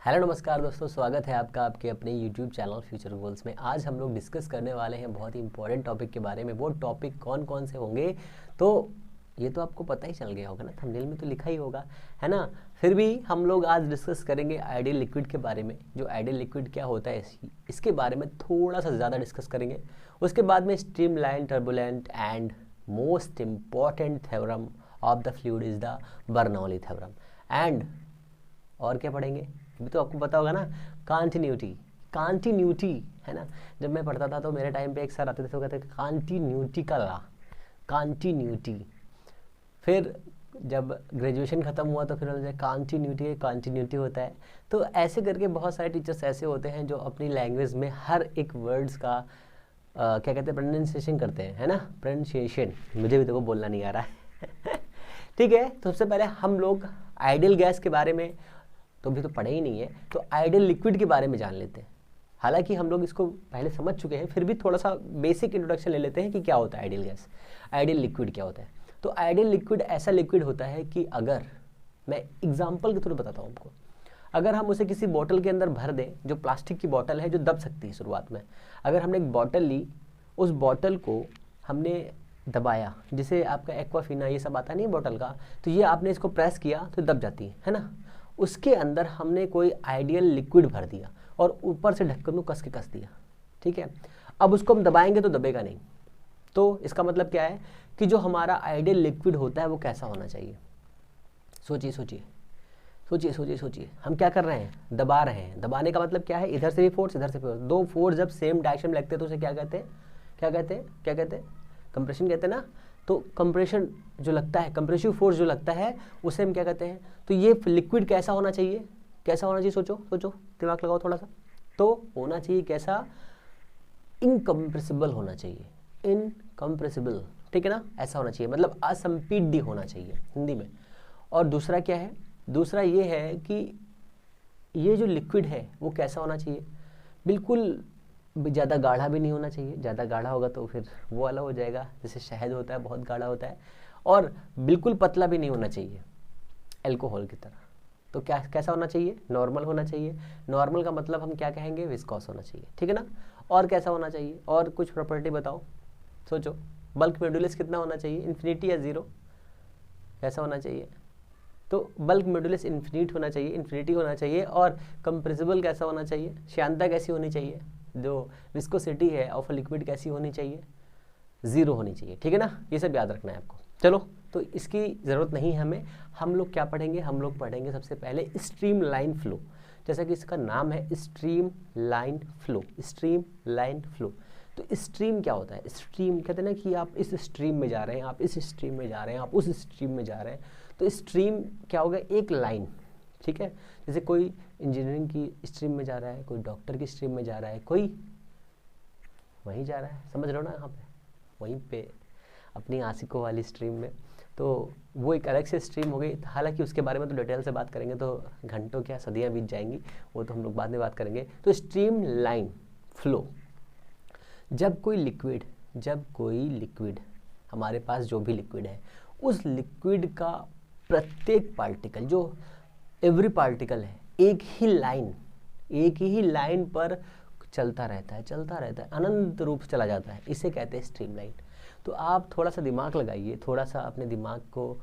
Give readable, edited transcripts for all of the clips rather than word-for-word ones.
Hello नमस्कार दोस्तों, स्वागत है आपका आपके अपने YouTube चैनल फ्यूचर गोल्स में। आज हम लोग डिस्कस करने वाले हैं बहुत ही इंपॉर्टेंट टॉपिक के बारे में। वो टॉपिक कौन कौन से होंगे तो ये तो आपको पता ही चल गया होगा ना, थंबनेल में तो लिखा ही होगा, है ना। फिर भी हम लोग आज डिस्कस करेंगे आइडियल लिक्विड के बारे में। जो आइडियल लिक्विड क्या होता है इसके बारे में थोड़ा सा ज़्यादा डिस्कस करेंगे। उसके बाद में stream line, turbulent and most important theorem of the fluid is the Bernoulli theorem. And और क्या पढ़ेंगे अभी तो आपको पता होगा ना, कॉन्टिन्यूटी है ना। जब मैं पढ़ता था तो मेरे टाइम पे एक सर आते थे तो कहते थे कॉन्टिन्यूटी का ला, कॉन्टिन्यूटी। फिर जब ग्रेजुएशन ख़त्म हुआ तो फिर उन्होंने कॉन्टिन्यूटी होता है। तो ऐसे करके बहुत सारे टीचर्स ऐसे होते हैं जो अपनी लैंग्वेज में हर एक वर्ड्स का क्या कहते हैं, प्रोनाउंसिएशन करते हैं, है ना। प्रोनाउंसिएशन मुझे भी देखो बोलना नहीं आ रहा है ठीक है। तो सबसे पहले हम लोग आइडियल गैस के बारे में तो अभी तो पढ़े ही नहीं है, तो आइडियल लिक्विड के बारे में जान लेते हैं। हालांकि हम लोग इसको पहले समझ चुके हैं, फिर भी थोड़ा सा बेसिक इंट्रोडक्शन ले लेते हैं कि क्या होता है आइडियल गैस, आइडियल लिक्विड क्या होता है। तो आइडियल लिक्विड ऐसा लिक्विड होता है कि अगर मैं एग्जाम्पल के थ्रू बताता हूँ आपको, अगर हम उसे किसी बॉटल के अंदर भर दें, जो प्लास्टिक की बॉटल है जो दब सकती है शुरुआत में। अगर हमने एक बॉटल ली, उस बॉटल को हमने दबाया, जिसे आपका एक्वाफिना ये सब आता नहीं है बॉटल का, तो ये आपने इसको प्रेस किया तो दब जाती है ना। उसके अंदर हमने कोई आइडियल लिक्विड भर दिया और ऊपर से ढक्कन को कस दिया, ठीक है। अब उसको हम दबाएंगे तो दबेगा नहीं। तो इसका मतलब क्या है कि जो हमारा आइडियल लिक्विड होता है वो कैसा होना चाहिए। सोचिए सोचिए सोचिए सोचिए सोचिए, हम क्या कर रहे हैं, दबा रहे हैं। दबाने का मतलब क्या है, इधर से भी फोर्स इधर से फोर्स, दो फोर्स जब सेम डायरेक्शन में लगते हैं तो उसे क्या कहते हैं, क्या कहते हैं, क्या कहते हैं, कंप्रेशन कहते हैं ना। तो कंप्रेशन जो लगता है, कंप्रेसिव फोर्स जो लगता है उसे हम क्या कहते हैं। तो ये लिक्विड कैसा होना चाहिए, कैसा होना चाहिए, सोचो सोचो, दिमाग लगाओ थोड़ा सा। तो होना चाहिए कैसा, इनकम्प्रेसिबल होना चाहिए, इनकम्प्रेसिबल, ठीक है ना। ऐसा होना चाहिए, मतलब असंपीड्य होना चाहिए हिंदी में। और दूसरा क्या है, दूसरा ये है कि ये जो लिक्विड है वो कैसा होना चाहिए, बिल्कुल ज़्यादा गाढ़ा भी नहीं होना चाहिए। ज़्यादा गाढ़ा होगा तो फिर वो वाला हो जाएगा, जैसे शहद होता है बहुत गाढ़ा होता है। और बिल्कुल पतला भी नहीं होना चाहिए अल्कोहल की तरह। तो क्या कैसा होना चाहिए, नॉर्मल होना चाहिए। नॉर्मल का मतलब हम क्या कहेंगे, विस्कॉस होना चाहिए, ठीक है ना। और कैसा होना चाहिए, और कुछ प्रॉपर्टी बताओ, सोचो। बल्क मॉड्यूलस कितना होना चाहिए, इन्फिनिटी या ज़ीरो, कैसा होना चाहिए। तो बल्क मॉड्यूलस इन्फिनिट होना चाहिए, इन्फिनिटी होना चाहिए। और कंप्रेसिबल कैसा होना चाहिए, श्यानता कैसी होनी चाहिए, जो विस्कोसिटी है ऑफ लिक्विड कैसी होनी चाहिए, ज़ीरो होनी चाहिए, ठीक है ना। ये सब याद रखना है आपको। चलो, तो इसकी ज़रूरत नहीं है हमें। हम लोग क्या पढ़ेंगे, हम लोग पढ़ेंगे सबसे पहले स्ट्रीम लाइन फ्लो। जैसा कि इसका नाम है stream line flow, stream line flow. तो स्ट्रीम क्या होता है, स्ट्रीम कहते हैं ना कि आप इस स्ट्रीम में जा रहे हैं, आप इस स्ट्रीम में जा रहे हैं, आप उस स्ट्रीम में जा रहे हैं। तो स्ट्रीम क्या होगा, एक लाइन, ठीक है। जैसे कोई इंजीनियरिंग की स्ट्रीम में जा रहा है, कोई डॉक्टर की स्ट्रीम में जा रहा है, कोई वहीं जा रहा है, समझ रहे हो ना, यहाँ पे वहीं पे अपनी आशिकों वाली स्ट्रीम में। तो वो एक अलग से स्ट्रीम हो गई। हालांकि उसके बारे में तो डिटेल से बात करेंगे तो घंटों क्या सदियाँ बीत जाएंगी, वो तो हम लोग बाद में बात करेंगे। तो स्ट्रीम लाइन फ्लो, जब कोई लिक्विड हमारे पास जो भी लिक्विड है, उस लिक्विड का प्रत्येक पार्टिकल, जो एवरी पार्टिकल है, एक ही लाइन पर चलता रहता है, अनंत रूप से चला जाता है, इसे कहते हैं स्ट्रीम लाइन। तो आप थोड़ा सा दिमाग लगाइए, थोड़ा सा अपने दिमाग को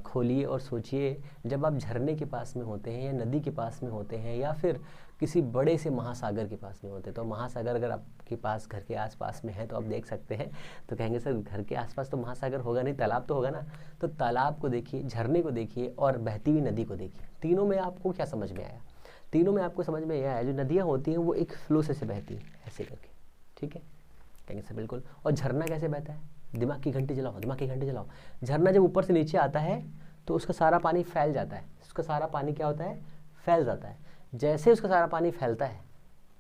खोलिए और सोचिए, जब आप झरने के पास में होते हैं या नदी के पास में होते हैं या फिर किसी बड़े से महासागर के पास में होते हैं। तो महासागर अगर आपके पास घर के आसपास में है तो आप देख सकते हैं, तो कहेंगे सर घर के आसपास तो महासागर होगा नहीं, तालाब तो होगा ना। तो तालाब को देखिए, झरने को देखिए और बहती हुई नदी को देखिए। तीनों में आपको क्या समझ में आया, तीनों में आपको समझ में यह आया, जो नदियाँ होती हैं वो एक फ्लो से बहती हैं ऐसे करके, ठीक है, कहेंगे सर बिल्कुल। और झरना कैसे बहता है, दिमाग की घंटी जलाओ, दिमाग की घंटी जलाओ। झरना जब ऊपर से नीचे आता है तो उसका सारा पानी फैल जाता है, उसका सारा पानी क्या होता है, फैल जाता है। जैसे उसका सारा पानी फैलता है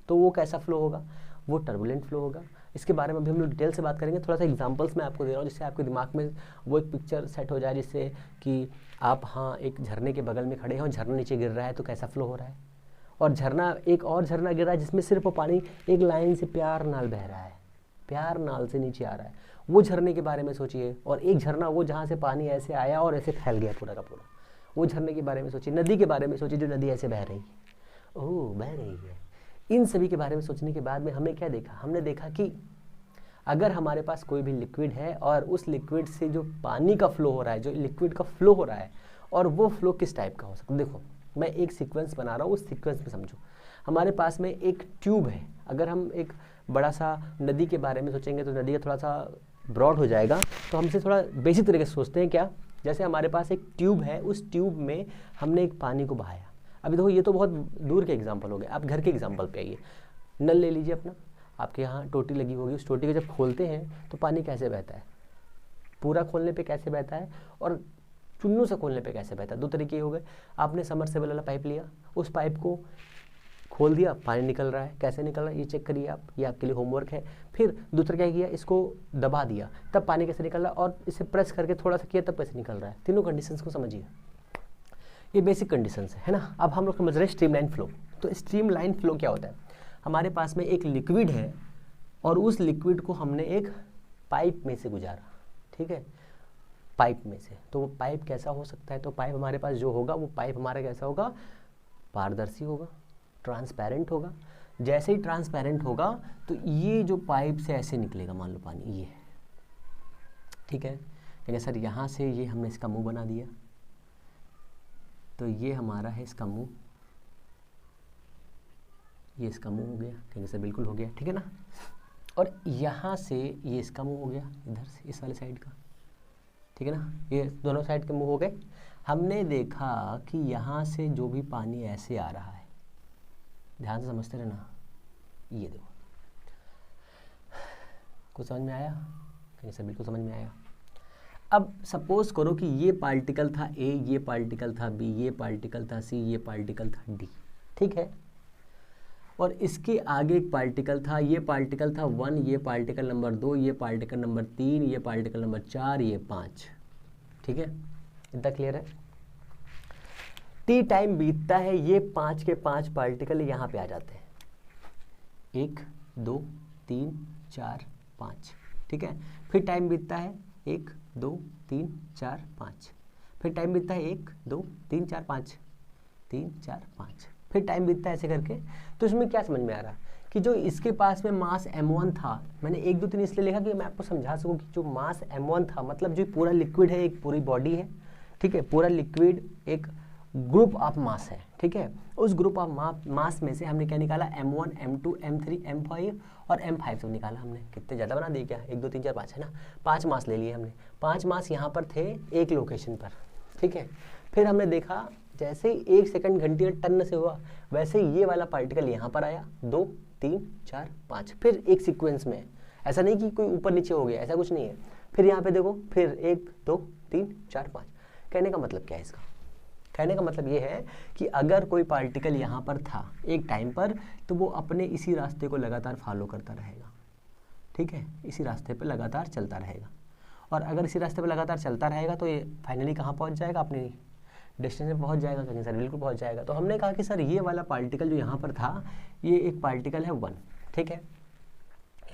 तो वो कैसा फ्लो होगा, वो टर्बुलेंट फ्लो होगा। इसके बारे में अभी हम लोग डिटेल से बात करेंगे। थोड़ा सा एग्जांपल्स मैं आपको दे रहा हूँ जिससे आपके दिमाग में वो एक पिक्चर सेट हो जाए, जिससे कि आप हाँ एक झरने के बगल में खड़े हैं और झरना नीचे गिर रहा है तो कैसा फ्लो हो रहा है। और झरना, एक और झरना गिर रहा है जिसमें सिर्फ पानी एक लाइन से प्यार नाल बह रहा है, प्यार नाल से नीचे आ रहा है। वो झरने के बारे में सोचिए। और एक झरना वो जहाँ से पानी ऐसे आया और ऐसे फैल गया पूरा का पूरा, वो झरने के बारे में सोचिए। नदी के बारे में सोचिए, जो नदी ऐसे बह रही है, ओह बह रही है। इन सभी के बारे में सोचने के बाद में हमने क्या देखा, हमने देखा कि अगर हमारे पास कोई भी लिक्विड है और उस लिक्विड से जो पानी का फ्लो हो रहा है, जो लिक्विड का फ्लो हो रहा है, और वो फ्लो किस टाइप का हो सकता है। देखो मैं एक सीक्वेंस बना रहा हूँ, उस सीक्वेंस में समझो। हमारे पास में एक ट्यूब है, अगर हम एक बड़ा सा नदी के बारे में सोचेंगे तो नदी का थोड़ा सा ब्रॉड हो जाएगा, तो हमसे थोड़ा बेसिक तरीके से सोचते हैं क्या, जैसे हमारे पास एक ट्यूब है, उस ट्यूब में हमने एक पानी को बहाया। अभी देखो ये तो बहुत दूर के एग्जाम्पल हो गए, आप घर के एग्जाम्पल पे आइए। नल ले लीजिए अपना, आपके यहाँ टोटी लगी होगी, उस टोटी को जब खोलते हैं तो पानी कैसे बहता है, पूरा खोलने पे कैसे बहता है और चुन्नू से खोलने पे कैसे बहता है। दो तरीके हो गए। आपने समरसेबल वाला पाइप लिया, उस पाइप को खोल दिया, पानी निकल रहा है, कैसे निकल रहा है ये चेक करिए आप, ये आपके लिए होमवर्क है। फिर दूसरा क्या किया, इसको दबा दिया, तब पानी कैसे निकल रहा है, और इसे प्रेस करके थोड़ा सा किया तब कैसे निकल रहा है। तीनों कंडीशंस को समझिए, ये बेसिक कंडीशंस है ना। अब हम लोग समझ रहे हैं स्ट्रीमलाइन फ्लो। तो स्ट्रीमलाइन फ्लो क्या होता है, हमारे पास में एक लिक्विड है और उस लिक्विड को हमने एक पाइप में से गुजारा, ठीक है, पाइप में से। तो वो पाइप कैसा हो सकता है, तो पाइप हमारे पास जो होगा वो पाइप हमारा कैसा होगा, पारदर्शी होगा, ट्रांसपेरेंट होगा। जैसे ही ट्रांसपेरेंट होगा तो ये जो पाइप से ऐसे निकलेगा, मान लो पानी ये, ठीक है। लेकिन सर यहाँ से ये हमने इसका मुंह बना दिया, तो ये हमारा है इसका मुंह, ये इसका मुंह हो गया, ठीक है सर, बिल्कुल हो गया, ठीक है ना। और यहाँ से ये इसका मुंह हो गया, इधर से इस वाले साइड का, ठीक है ना, ये दोनों साइड के मुंह हो गए। हमने देखा कि यहाँ से जो भी पानी ऐसे आ रहा है, ध्यान से समझते रहना, ये देखो, कुछ समझ में आया, कहीं से बिल्कुल समझ में आया। अब सपोज करो कि ये पार्टिकल था ए, ये पार्टिकल था बी, ये पार्टिकल था सी, ये पार्टिकल था डी, ठीक है। और इसके आगे एक पार्टिकल था, ये पार्टिकल था 1, ये पार्टिकल नंबर 2, ये पार्टिकल नंबर 3, ये पार्टिकल नंबर 4, ये 5, ठीक है, इतना क्लियर है। टी टाइम बीतता है, ये 5 के 5 पार्टिकल यहाँ पे आ जाते हैं, 1 2 3 4 5, ठीक है। फिर टाइम बीतता है 1 2 3 4 5, फिर टाइम बीतता है 1 2 3 4 5, 3 4 5, फिर टाइम बीतता है ऐसे करके। तो इसमें क्या समझ में आ रहा कि जो इसके पास में मास m1 था, मैंने 1 2 3 इसलिए लिखा कि मैं आपको समझा सकूं कि जो मास m1 था, मतलब जो पूरा लिक्विड है, एक पूरी बॉडी है, ठीक है, पूरा लिक्विड एक ग्रुप ऑफ मास है, ठीक है। उस ग्रुप ऑफ मास में से हमने क्या निकाला, m1 m2 m3 m5 और m5 सब निकाला हमने। कितने ज़्यादा बना दिए क्या, 1 2 3 4 5 है ना, 5 मास ले लिए हमने। 5 मास यहाँ पर थे एक लोकेशन पर, ठीक है। फिर हमने देखा जैसे ही 1 सेकंड घंटे टन से हुआ, वैसे ही ये वाला पार्टिकल यहाँ पर आया, 2 3 4 5, फिर एक सीक्वेंस में। ऐसा नहीं कि कोई ऊपर नीचे हो गया, ऐसा कुछ नहीं है। फिर यहाँ पे देखो, फिर 1 2 3 4 5। कहने का मतलब क्या है इसका, कहने का मतलब ये है कि अगर कोई पार्टिकल यहाँ पर था एक टाइम पर, तो वो अपने इसी रास्ते को लगातार फॉलो करता रहेगा, ठीक है, इसी रास्ते पर लगातार चलता रहेगा। और अगर इसी रास्ते पर लगातार चलता रहेगा तो ये फाइनली कहाँ पहुँच जाएगा, अपने डेस्टिनेशन पहुँच जाएगा। कहीं सर बिल्कुल पहुँच जाएगा। तो हमने कहा कि सर ये वाला पार्टिकल जो यहाँ पर था, ये एक पार्टिकल है 1, ठीक है,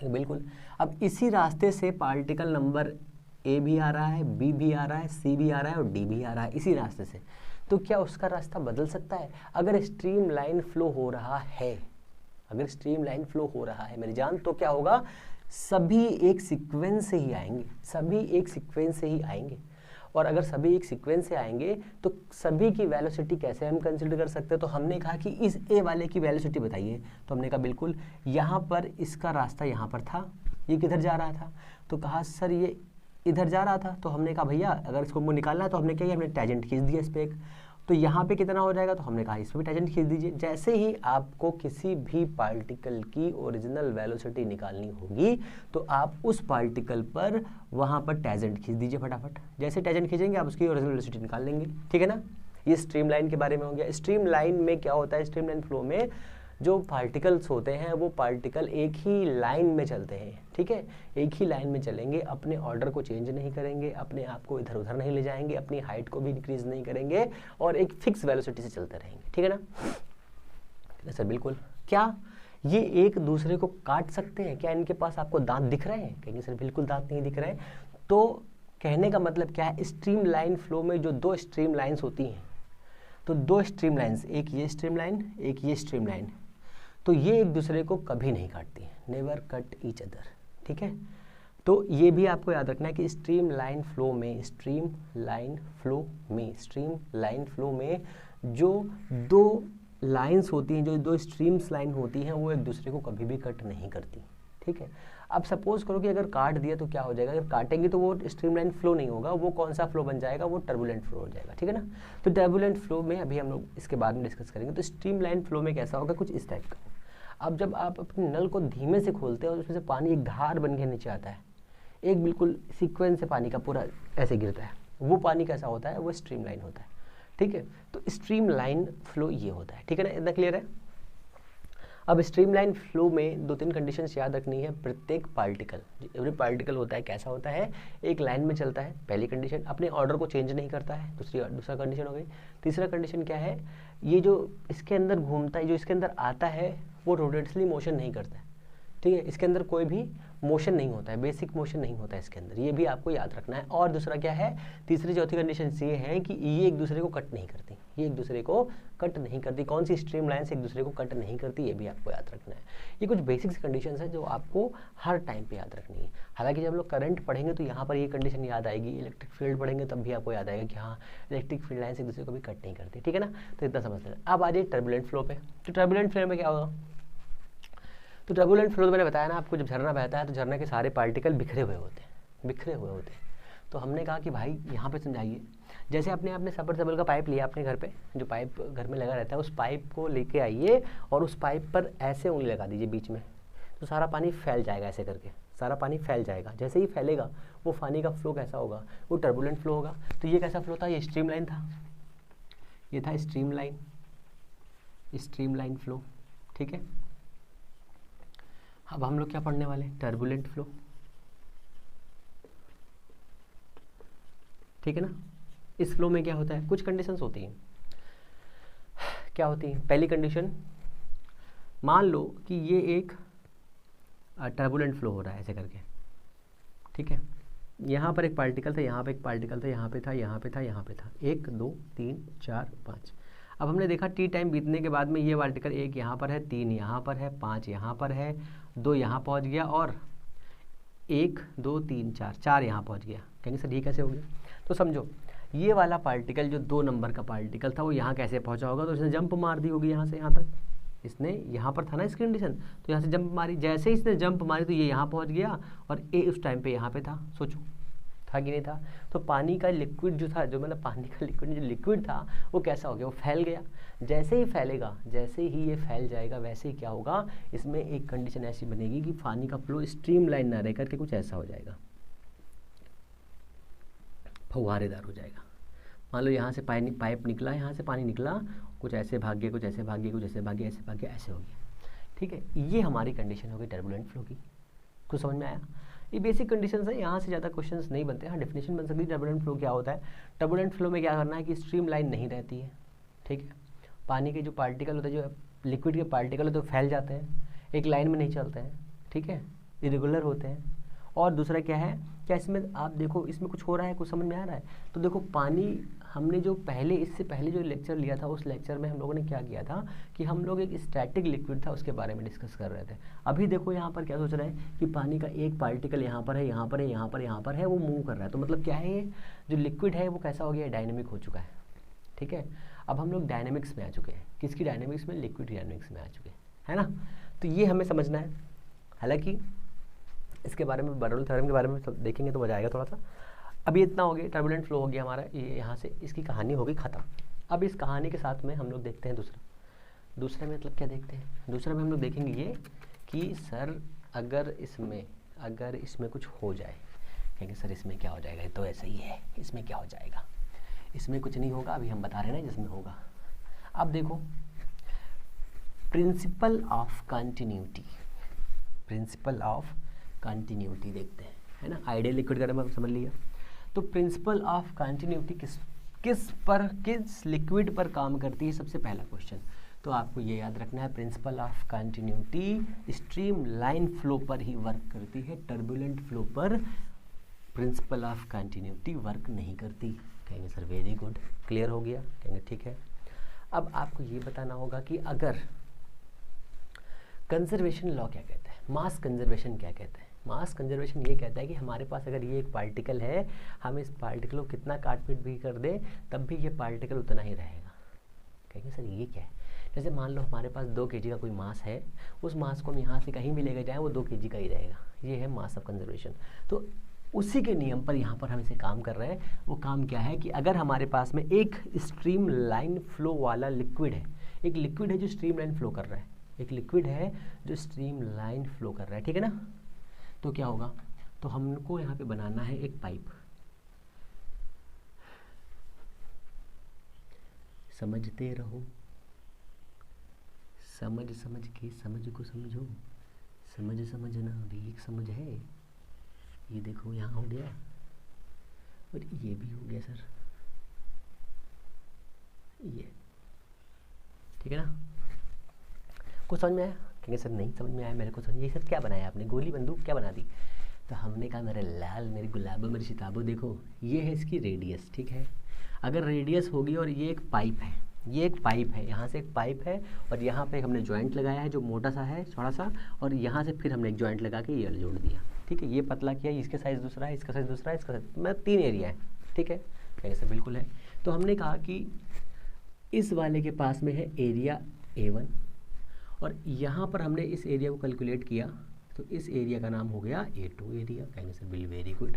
बिल्कुल। अब इसी रास्ते से पार्टिकल नंबर ए भी आ रहा है, बी भी आ रहा है, सी भी आ रहा है और डी भी आ रहा है इसी रास्ते से। तो क्या उसका रास्ता बदल सकता है? अगर स्ट्रीम लाइन फ्लो हो रहा है, अगर स्ट्रीम लाइन फ्लो हो रहा है मेरी जान, तो क्या होगा, सभी एक सीक्वेंस से ही आएंगे, सभी एक सीक्वेंस से ही आएंगे। और अगर सभी एक सीक्वेंस से आएंगे तो सभी की वेलोसिटी कैसे हम कंसिडर कर सकते हैं? तो हमने कहा कि इस ए वाले की वेलोसिटी बताइए। तो हमने कहा बिल्कुल, यहाँ पर इसका रास्ता यहाँ पर था, ये किधर जा रहा था? तो कहा सर ये इधर जा रहा था। तो हमने कहा भैया अगर इसको निकालना है तो हमने क्या किया, हमने टेंजेंट खींच दिया इस पर एक। तो यहाँ पे कितना हो जाएगा? तो हमने कहा इस पर भी टेंजेंट खींच दीजिए। जैसे ही आपको किसी भी पार्टिकल की ओरिजिनल वेलोसिटी निकालनी होगी तो आप उस पार्टिकल पर वहाँ पर टेंजेंट खींच दीजिए फटाफट। जैसे टेंजेंट खींचेंगे आप उसकी ओरिजिनल वेलोसिटी निकाल लेंगे, ठीक है ना। ये स्ट्रीम लाइन के बारे में हो गया। स्ट्रीम लाइन में क्या होता है, स्ट्रीम लाइन फ्लो में जो पार्टिकल्स होते हैं वो पार्टिकल एक ही लाइन में चलते हैं, ठीक है, एक ही लाइन में चलेंगे, अपने ऑर्डर को चेंज नहीं करेंगे, अपने आप को इधर उधर नहीं ले जाएंगे, अपनी हाइट को भी इंक्रीज नहीं करेंगे और एक फिक्स वेलोसिटी से चलते रहेंगे, ठीक है ना सर? बिल्कुल। क्या ये एक दूसरे को काट सकते हैं? क्या इनके पास आपको दांत दिख रहे हैं? कहेंगे सर बिल्कुल दांत नहीं दिख रहे हैं। तो कहने का मतलब क्या है, स्ट्रीम लाइन फ्लो में जो दो स्ट्रीम लाइन्स होती हैं तो दो स्ट्रीम लाइन्स, एक ये स्ट्रीम लाइन, एक ये स्ट्रीम लाइन, तो ये एक दूसरे को कभी नहीं काटती, नेवर कट ईच अदर, ठीक है। तो ये भी आपको याद रखना है कि स्ट्रीम लाइन फ्लो में जो दो लाइंस होती हैं, जो दो स्ट्रीम्स लाइन होती हैं, वो एक दूसरे को कभी भी कट नहीं करती, ठीक है। अब सपोज करो कि अगर काट दिया तो क्या हो जाएगा, अगर काटेंगे तो वो स्ट्रीम लाइन फ्लो नहीं होगा, वो कौन सा फ्लो बन जाएगा, वो टर्बुलेंट फ्लो हो जाएगा, ठीक है ना। तो टर्बुलेंट फ्लो में अभी हम लोग इसके बाद में डिस्कस करेंगे। तो स्ट्रीम लाइन फ्लो में कैसा होगा, कुछ इस टाइप का। अब जब आप अपने नल को धीमे से खोलते हैं और उसमें से पानी एक धार बन के नीचे आता है, एक बिल्कुल सीक्वेंस से पानी का पूरा ऐसे गिरता है, वो पानी कैसा होता है, वो स्ट्रीम लाइन होता है, ठीक है। तो स्ट्रीम लाइन फ्लो ये होता है, ठीक है ना, इतना क्लियर है। अब स्ट्रीम लाइन फ्लो में 2-3 कंडीशंस याद रखनी है। प्रत्येक पार्टिकल, एवरी पार्टिकल होता है कैसा होता है, एक लाइन में चलता है, पहली कंडीशन, अपने ऑर्डर को चेंज नहीं करता है, दूसरा कंडीशन हो गई। तीसरा कंडीशन क्या है, ये जो इसके अंदर घूमता है, जो इसके अंदर आता है, वो रोटेशनली मोशन नहीं करता है, ठीक है। इसके अंदर कोई भी मोशन नहीं होता है, बेसिक मोशन नहीं होता है इसके अंदर, ये भी आपको याद रखना है। और दूसरा क्या है, तीसरी चौथी कंडीशन ये है कि ये एक दूसरे को कट नहीं करती, ये एक दूसरे को कट नहीं करती। कौन सी स्ट्रीम लाइन से एक दूसरे को कट नहीं करती, ये भी आपको याद रखना है। ये कुछ बेसिक्स कंडीशन है जो आपको हर टाइम पे याद रखनी है। हालांकि जब हम लोग करंट पढ़ेंगे तो यहाँ पर ये कंडीशन याद आएगी, इलेक्ट्रिक फील्ड पढ़ेंगे तब भी आपको याद आएगा कि हाँ, इलेक्ट्रिक फील्ड लाइन से एक दूसरे को भी कट नहीं करती, ठीक है ना। तो इतना समझ लेना। अब आ जाइए टर्बुलेंट फ्लो पे। तो टर्बुलेंट फ्लो में क्या होगा, तो टर्बुलेंट फ्लो तो मैंने बताया ना आपको, जब झरना बहता है तो झरना के सारे पार्टिकल बिखरे हुए होते हैं। तो हमने कहा कि भाई यहाँ पे समझाइए, जैसे आपने सबमर्सिबल का पाइप लिया अपने घर पे, जो पाइप घर में लगा रहता है, उस पाइप को लेके आइए और उस पाइप पर ऐसे उंगली लगा दीजिए बीच में, तो सारा पानी फैल जाएगा, ऐसे करके सारा पानी फैल जाएगा। जैसे ही फैलेगा वो पानी का फ्लो कैसा होगा, वो टर्बुलेंट फ्लो होगा। तो ये कैसा फ्लो था, ये स्ट्रीम लाइन था, ये था स्ट्रीम लाइन फ्लो, ठीक है। अब हम लोग क्या पढ़ने वाले, टर्बुलेंट फ्लो, ठीक है ना। इस फ्लो में क्या होता है, कुछ कंडीशंस होती हैं। क्या होती हैं, पहली कंडीशन, मान लो कि ये एक टर्बुलेंट फ्लो हो रहा है ऐसे करके, ठीक है। यहाँ पर एक पार्टिकल था, यहाँ पे एक पार्टिकल था, यहाँ पे था, यहाँ पे था, यहाँ पे था, 1 2 3 4 5। अब हमने देखा टी टाइम बीतने के बाद में ये पार्टिकल 1 यहाँ पर है, 3 यहाँ पर है, 5 यहाँ पर है, 2 यहाँ पहुँच गया, और 1 2 3 4 यहाँ पहुँच गया। कहेंगे सर ये कैसे हो गया, तो समझो ये वाला पार्टिकल जो 2 नंबर का पार्टिकल था वो यहाँ कैसे पहुँचा होगा, तो इसने जंप मार दी होगी यहाँ से यहाँ तक। इसने यहाँ पर था ना इसकी कंडीशन, तो यहाँ से जंप मारी, जैसे ही इसने जंप मारी तो ये यहाँ पहुँच गया, और ए उस टाइम पे यहाँ पे था। सोचो था कि नहीं था। तो पानी का लिक्विड जो था, जो मतलब पानी का लिक्विड था, वो कैसा हो गया, वो फैल गया। जैसे ही फैलेगा, जैसे ही ये फैल जाएगा, वैसे ही क्या होगा, इसमें एक कंडीशन ऐसी बनेगी कि पानी का फ्लो स्ट्रीम लाइन ना रह करके कुछ ऐसा हो जाएगा, फव्वारेदार हो जाएगा। मान लो यहाँ से पाइप निकला, यहाँ से पानी निकला, कुछ ऐसे भाग गया, कुछ ऐसे भाग गया, कुछ ऐसे भाग गया, ऐसे भाग गया, ऐसे हो गया, ठीक है। ये हमारी कंडीशन हो गई टर्बुलेंट फ्लो की। कुछ समझ में आया। ये बेसिक कंडीशंस है, यहाँ से ज़्यादा क्वेश्चंस नहीं बनते। हाँ, डेफिनेशन बन सकती है टर्बुलेंट फ्लो क्या होता है। टर्बुलेंट फ्लो में क्या करना है कि स्ट्रीम लाइन नहीं रहती है, ठीक है। पानी के जो पार्टिकल होते हैं, जो लिक्विड के पार्टिकल होते हैं, तो फैल जाते हैं, एक लाइन में नहीं चलते हैं, ठीक है, इरेगुलर होते हैं। और दूसरा क्या है, क्या इसमें आप देखो इसमें कुछ हो रहा है, कुछ समझ में आ रहा है। तो देखो पानी, हमने जो पहले, इससे पहले जो लेक्चर लिया था, उस लेक्चर में हम लोगों ने क्या किया था कि हम लोग एक स्टैटिक लिक्विड था उसके बारे में डिस्कस कर रहे थे। अभी देखो यहाँ पर क्या सोच रहा है कि पानी का एक पार्टिकल यहाँ पर है, यहाँ पर है, यहाँ पर, यहाँ पर है, वो मूव कर रहा है। तो मतलब क्या है, ये जो लिक्विड है वो कैसा हो गया, डायनेमिक हो चुका है, ठीक है। अब हम लोग डायनेमिक्स में आ चुके हैं, किसकी डायनेमिक्स में, लिक्विड डायनेमिक्स में आ चुके हैं, है ना। तो ये हमें समझना है। हालांकि इसके बारे में, बर्नौली थ्योरम के बारे में देखेंगे तो मजा आएगा थोड़ा सा। अभी इतना हो गया, टर्बुलेंट फ्लो हो गया हमारा, ये यहाँ से इसकी कहानी हो गई ख़त्म। अब इस कहानी के साथ में हम लोग देखते हैं दूसरे में मतलब क्या देखते हैं, दूसरे में हम लोग देखेंगे ये कि सर अगर इसमें कुछ हो जाए, कहेंगे सर इसमें क्या हो जाएगा, ये तो ऐसा ही है, इसमें क्या हो जाएगा, इसमें कुछ नहीं होगा। अभी हम बता रहे हैं ना जिसमें होगा। अब देखो प्रिंसिपल ऑफ कंटिन्यूटी देखते हैं, है ना। आइडियल लिक्विड के बारे में समझ लिया। तो प्रिंसिपल ऑफ कंटिन्यूटी किस लिक्विड पर काम करती है, सबसे पहला क्वेश्चन। तो आपको ये याद रखना है, principle of continuity stream line flow पर ही वर्क करती है, टर्बुलेंट फ्लो पर प्रिंसिपल ऑफ कंटिन्यूटी वर्क नहीं करती। कहेंगे सर वेरी गुड, क्लियर हो गया, कहेंगे ठीक है। अब आपको ये बताना होगा कि अगर कंजर्वेशन लॉ क्या कहता है, मास कंजर्वेशन क्या कहता है। मास कंजर्वेशन ये कहता है कि हमारे पास अगर ये एक पार्टिकल है, हम इस पार्टिकल को कितना काट पीट भी कर दें तब भी ये पार्टिकल उतना ही रहेगा। कहेंगे सर ये क्या है। जैसे मान लो हमारे पास 2 kg का कोई मास है, उस मास को हम यहाँ से कहीं भी लेकर जाएँ वो 2 kg का ही रहेगा। ये है मास ऑफ कंजर्वेशन। तो उसी के नियम पर यहाँ पर हम इसे काम कर रहे हैं। वो काम क्या है कि अगर हमारे पास में एक स्ट्रीम लाइन फ्लो वाला लिक्विड है, एक लिक्विड है जो स्ट्रीम लाइन फ्लो कर रहा है, एक लिक्विड है जो स्ट्रीम लाइन फ्लो कर रहा है, ठीक है ना। तो क्या होगा, तो हमको यहाँ पे बनाना है एक पाइप। समझते रहो, समझ समझ के समझ को समझो, समझ समझना भी एक समझ है। ये देखो यहाँ हो गया और ये भी हो गया सर, ये ठीक है ना। कुछ समझ में आया? कहेंगे सर नहीं समझ में आया मेरे को। समझ ये सर क्या बनाया आपने, गोली बंदूक क्या बना दी। तो हमने कहा मेरे लाल, मेरी गुलाबो, मेरी सिताबो, देखो ये है इसकी रेडियस, ठीक है। अगर रेडियस होगी और ये एक पाइप है, ये एक पाइप है, यहाँ से एक पाइप है और यहाँ पे हमने जॉइंट लगाया है जो मोटा सा है थोड़ा सा, और यहाँ से फिर हमने एक जॉइंट लगा के ये जोड़ दिया, ठीक है। ये पतला किया, इसके साइज़ दूसरा है, इसका साइज़ दूसरा है, इसका साइज़, मतलब 3 एरिया है, ठीक है। कहेंगे सर बिल्कुल है। तो हमने कहा कि इस वाले के पास में है एरिया A1 और यहाँ पर हमने इस एरिया को कैलकुलेट किया तो इस एरिया का नाम हो गया A2 एरिया। कहेंगे सर वेरी गुड।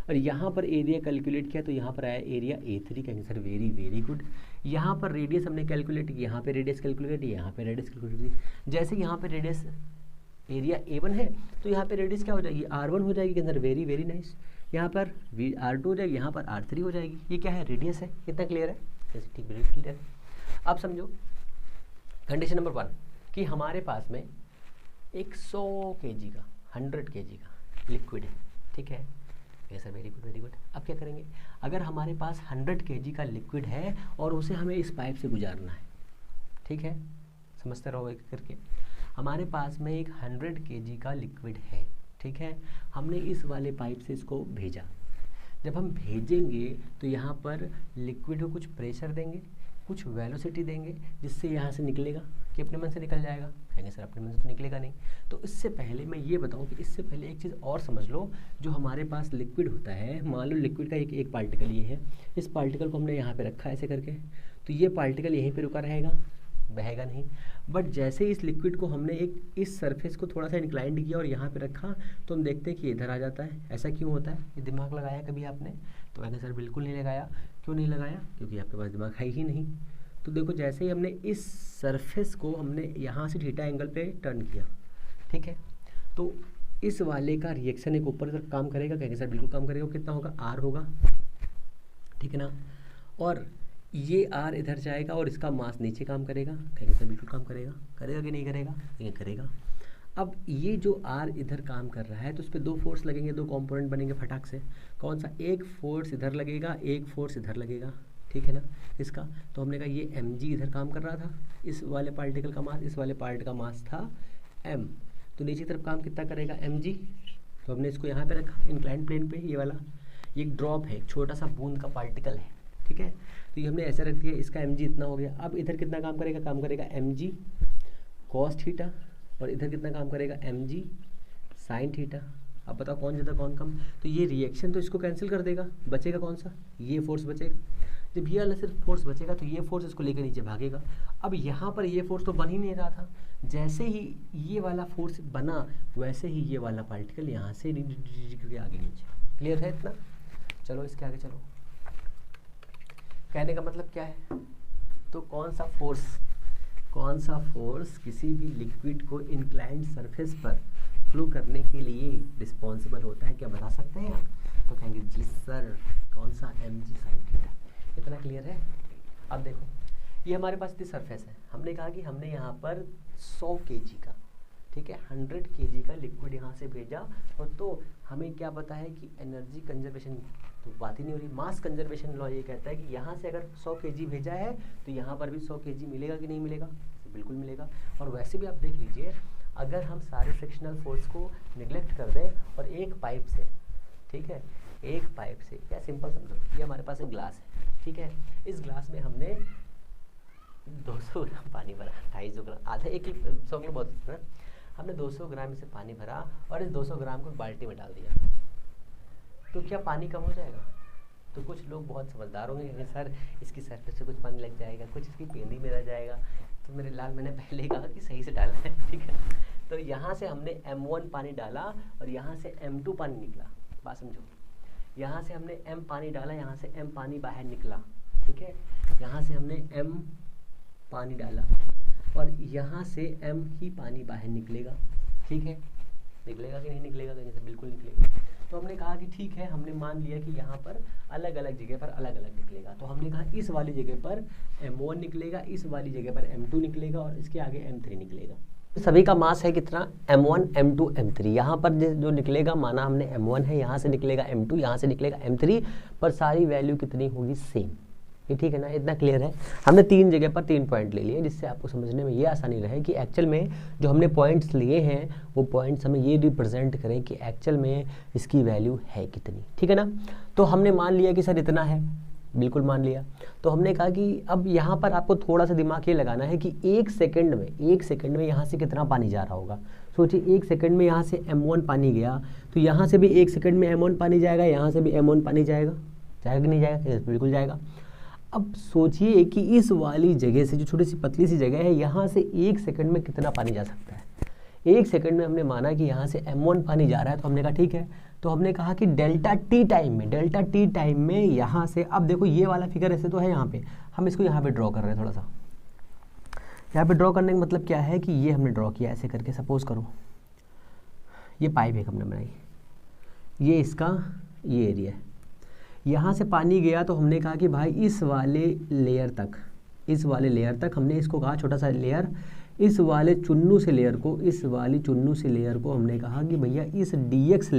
और यहाँ पर एरिया कैलकुलेट किया तो यहाँ पर आया एरिया A3। कहेंगे सर वेरी गुड। यहाँ पर रेडियस हमने कैलकुलेट की, यहाँ पे रेडियस कैलकुलेट की, यहाँ पे रेडियस कैलकुलेट की। जैसे यहाँ पे रेडियस एरिया A1 है तो यहाँ पे रेडियस क्या हो जाएगी, R1 हो जाएगी। कहेंगे सर वेरी नाइस। यहाँ पर R2 हो जाएगी, यहाँ पर R3 हो जाएगी। ये क्या है, रेडियस है। कितना क्लियर है? जैसे ठीक बिल्कुल क्लियर है। अब समझो कंडीशन नंबर 1 कि हमारे पास में एक 100 kg का 100 kg का लिक्विड है, ठीक है। ऐसा वेरी गुड। अब क्या करेंगे, अगर हमारे पास 100 kg का लिक्विड है और उसे हमें इस पाइप से गुजारना है, ठीक है, समझते रहो एक करके। हमारे पास में एक 100 kg का लिक्विड है, ठीक है। हमने इस वाले पाइप से इसको भेजा। जब हम भेजेंगे तो यहाँ पर लिक्विड को कुछ प्रेशर देंगे, कुछ वेलोसिटी देंगे, जिससे यहाँ से निकलेगा कि अपने मन से निकल जाएगा। कहेंगे सर अपने मन से तो निकलेगा नहीं। तो इससे पहले मैं ये बताऊँ कि इससे पहले एक चीज़ और समझ लो। जो हमारे पास लिक्विड होता है, मान लो लिक्विड का एक पार्टिकल ये है, इस पार्टिकल को हमने यहाँ पे रखा ऐसे करके, तो ये पार्टिकल यहीं पे रुका रहेगा, बहेगा नहीं। बट जैसे इस लिक्विड को हमने एक इस सरफेस को थोड़ा सा इंक्लाइंड किया और यहाँ पे रखा तो हम देखते हैं कि इधर आ जाता है। ऐसा क्यों होता है? ये दिमाग लगाया कभी आपने? तो मैंने सर बिल्कुल नहीं लगाया। क्यों नहीं लगाया? क्योंकि आपके पास दिमाग है ही नहीं। तो देखो जैसे ही हमने इस सरफेस को हमने यहाँ से थीटा एंगल पे टर्न किया, ठीक है, तो इस वाले का रिएक्शन एक ऊपर तक काम करेगा। कहेंगे सर बिल्कुल काम करेगा। कितना होगा? R होगा, ठीक है ना। और ये R इधर जाएगा और इसका मास नीचे काम करेगा। कहेंगे सर बिल्कुल काम करेगा। करेगा कि नहीं करेगा? कहेंगे करेगा। अब ये जो R इधर काम कर रहा है तो उस पर 2 फोर्स लगेंगे, 2 कंपोनेंट बनेंगे फटाक से। कौन सा? एक फोर्स इधर लगेगा, एक फोर्स इधर लगेगा, ठीक है ना। इसका तो हमने कहा ये mg इधर काम कर रहा था, इस वाले पार्टिकल का मास, इस वाले पार्ट का मास था m, तो नीचे तरफ काम कितना करेगा? mg। तो हमने इसको यहाँ पे रखा इंक्लाइंड प्लेन पे। ये वाला ये एक ड्रॉप है, एक छोटा सा बूंद का पार्टिकल है, ठीक है। तो ये हमने ऐसे रख दिया, इसका mg इतना हो गया। अब इधर कितना काम करेगा? काम करेगा mg cos थीटा, और इधर कितना काम करेगा? mg sin theta. अब बताओ कौन ज़्यादा कौन कम? तो ये रिएक्शन तो इसको कैंसिल कर देगा, बचेगा कौन सा? ये फोर्स बचेगा। जब ये वाला सिर्फ फोर्स बचेगा तो ये फोर्स इसको लेकर नीचे भागेगा। अब यहाँ पर ये फोर्स तो बन ही नहीं रहा था। जैसे ही ये वाला फोर्स बना वैसे ही ये वाला पार्टिकल यहाँ से करके आगे नीचे। क्लियर है इतना? चलो इसके आगे चलो। कहने का मतलब क्या है? तो कौन सा फोर्स किसी भी लिक्विड को इंक्लाइंड सरफेस पर फ्लो करने के लिए रिस्पॉन्सिबल होता है, क्या बता सकते हैं आप? तो कहेंगे जी सर कौन सा? mg sin theta. इतना क्लियर है? अब देखो ये हमारे पास इतनी सरफेस है। हमने कहा कि हमने यहाँ पर 100 kg का, ठीक है, 100 kg का लिक्विड यहाँ से भेजा, और तो हमें क्या पता है कि एनर्जी कंजर्वेशन तो बात ही नहीं हो रही। मास कंजर्वेशन लॉ ये कहता है कि यहाँ से अगर 100 kg भेजा है तो यहाँ पर भी 100 kg मिलेगा कि नहीं मिलेगा? बिल्कुल मिलेगा। और वैसे भी आप देख लीजिए, अगर हम सारे फ्रिक्शनल फोर्स को निगलेक्ट कर दें और एक पाइप से, ठीक है, एक पाइप से, या सिंपल समझो, ये हमारे पास एक ग्लास है, ठीक है, इस ग्लास में हमने 200 ग्राम पानी भरा, 250 ग्राम, आधा 100 किलो बहुत है ना। हमने 200 ग्राम इसे पानी भरा और इस 200 ग्राम को बाल्टी में डाल दिया, तो क्या पानी कम हो जाएगा? तो कुछ लोग बहुत समझदार होंगे कि सर इसकी सरफेस से कुछ पानी लग जाएगा, कुछ इसकी पेंदी में रह जाएगा। तो मेरे लाल, मैंने पहले ही कहा कि सही से डालना है, ठीक है। तो यहाँ से हमने M1 पानी डाला और यहाँ से M2 पानी निकला, बात समझो। यहाँ से हमने M पानी डाला, यहाँ से M पानी बाहर निकला, ठीक है। यहाँ से हमने M पानी डाला और यहाँ से M ही पानी बाहर निकलेगा, ठीक है। निकलेगा कि नहीं निकलेगा? कहीं से बिल्कुल निकलेगा। तो हमने कहा कि ठीक है, हमने मान लिया कि यहाँ पर अलग अलग जगह पर अलग अलग निकलेगा। तो हमने कहा इस वाली जगह पर M1 निकलेगा, इस वाली जगह पर M2 निकलेगा और इसके आगे M3 निकलेगा। सभी का मास है कितना? M1, M2, M3। यहाँ पर जो निकलेगा, माना हमने M1 है, यहाँ से निकलेगा M2, यहाँ से निकलेगा M3, पर सारी वैल्यू कितनी होगी? सेम। ये ठीक है ना? इतना क्लियर है। हमने 3 जगह पर 3 पॉइंट ले लिए, जिससे आपको समझने में ये आसानी रहे कि एक्चुअल में जो हमने पॉइंट्स लिए हैं वो पॉइंट्स हमें ये रिप्रेजेंट करें कि एक्चुअल में इसकी वैल्यू है कितनी, ठीक है ना। तो हमने मान लिया कि सर इतना है, बिल्कुल मान लिया। तो हमने कहा कि अब यहाँ पर आपको थोड़ा सा दिमाग ये लगाना है कि 1 सेकंड में यहाँ से कितना पानी जा रहा होगा। सोचिए 1 सेकंड में यहाँ से M1 पानी गया, तो यहाँ से भी 1 सेकंड में M1 पानी जाएगा, यहाँ से भी M1 पानी जाएगा, जाएगा कि नहीं जाएगा? बिल्कुल जाएगा। अब सोचिए कि इस वाली जगह से, जो छोटी सी पतली सी जगह है, यहाँ से 1 सेकंड में कितना पानी जा सकता है? 1 सेकंड में हमने माना कि यहाँ से M1 पानी जा रहा है, तो हमने कहा ठीक है। तो हमने कहा कि डेल्टा टी टाइम में यहाँ से, अब देखो ये वाला फिगर ऐसे तो है यहाँ पे, हम इसको यहाँ पे ड्रॉ कर रहे हैं थोड़ा सा। यहाँ पे ड्रॉ करने का मतलब क्या है कि ये हमने ड्रॉ किया ऐसे करके। सपोज करो ये पाइप एक हमने बनाई, ये इसका ये एरिया है, यहाँ से पानी गया, तो हमने कहा कि भाई इस वाले लेयर तक हमने इसको कहा छोटा सा लेयर, इस वाले चुन्नू से लेयर को, इस वाली चुन्नू से लेयर को हमने कहा कि भैया इस DX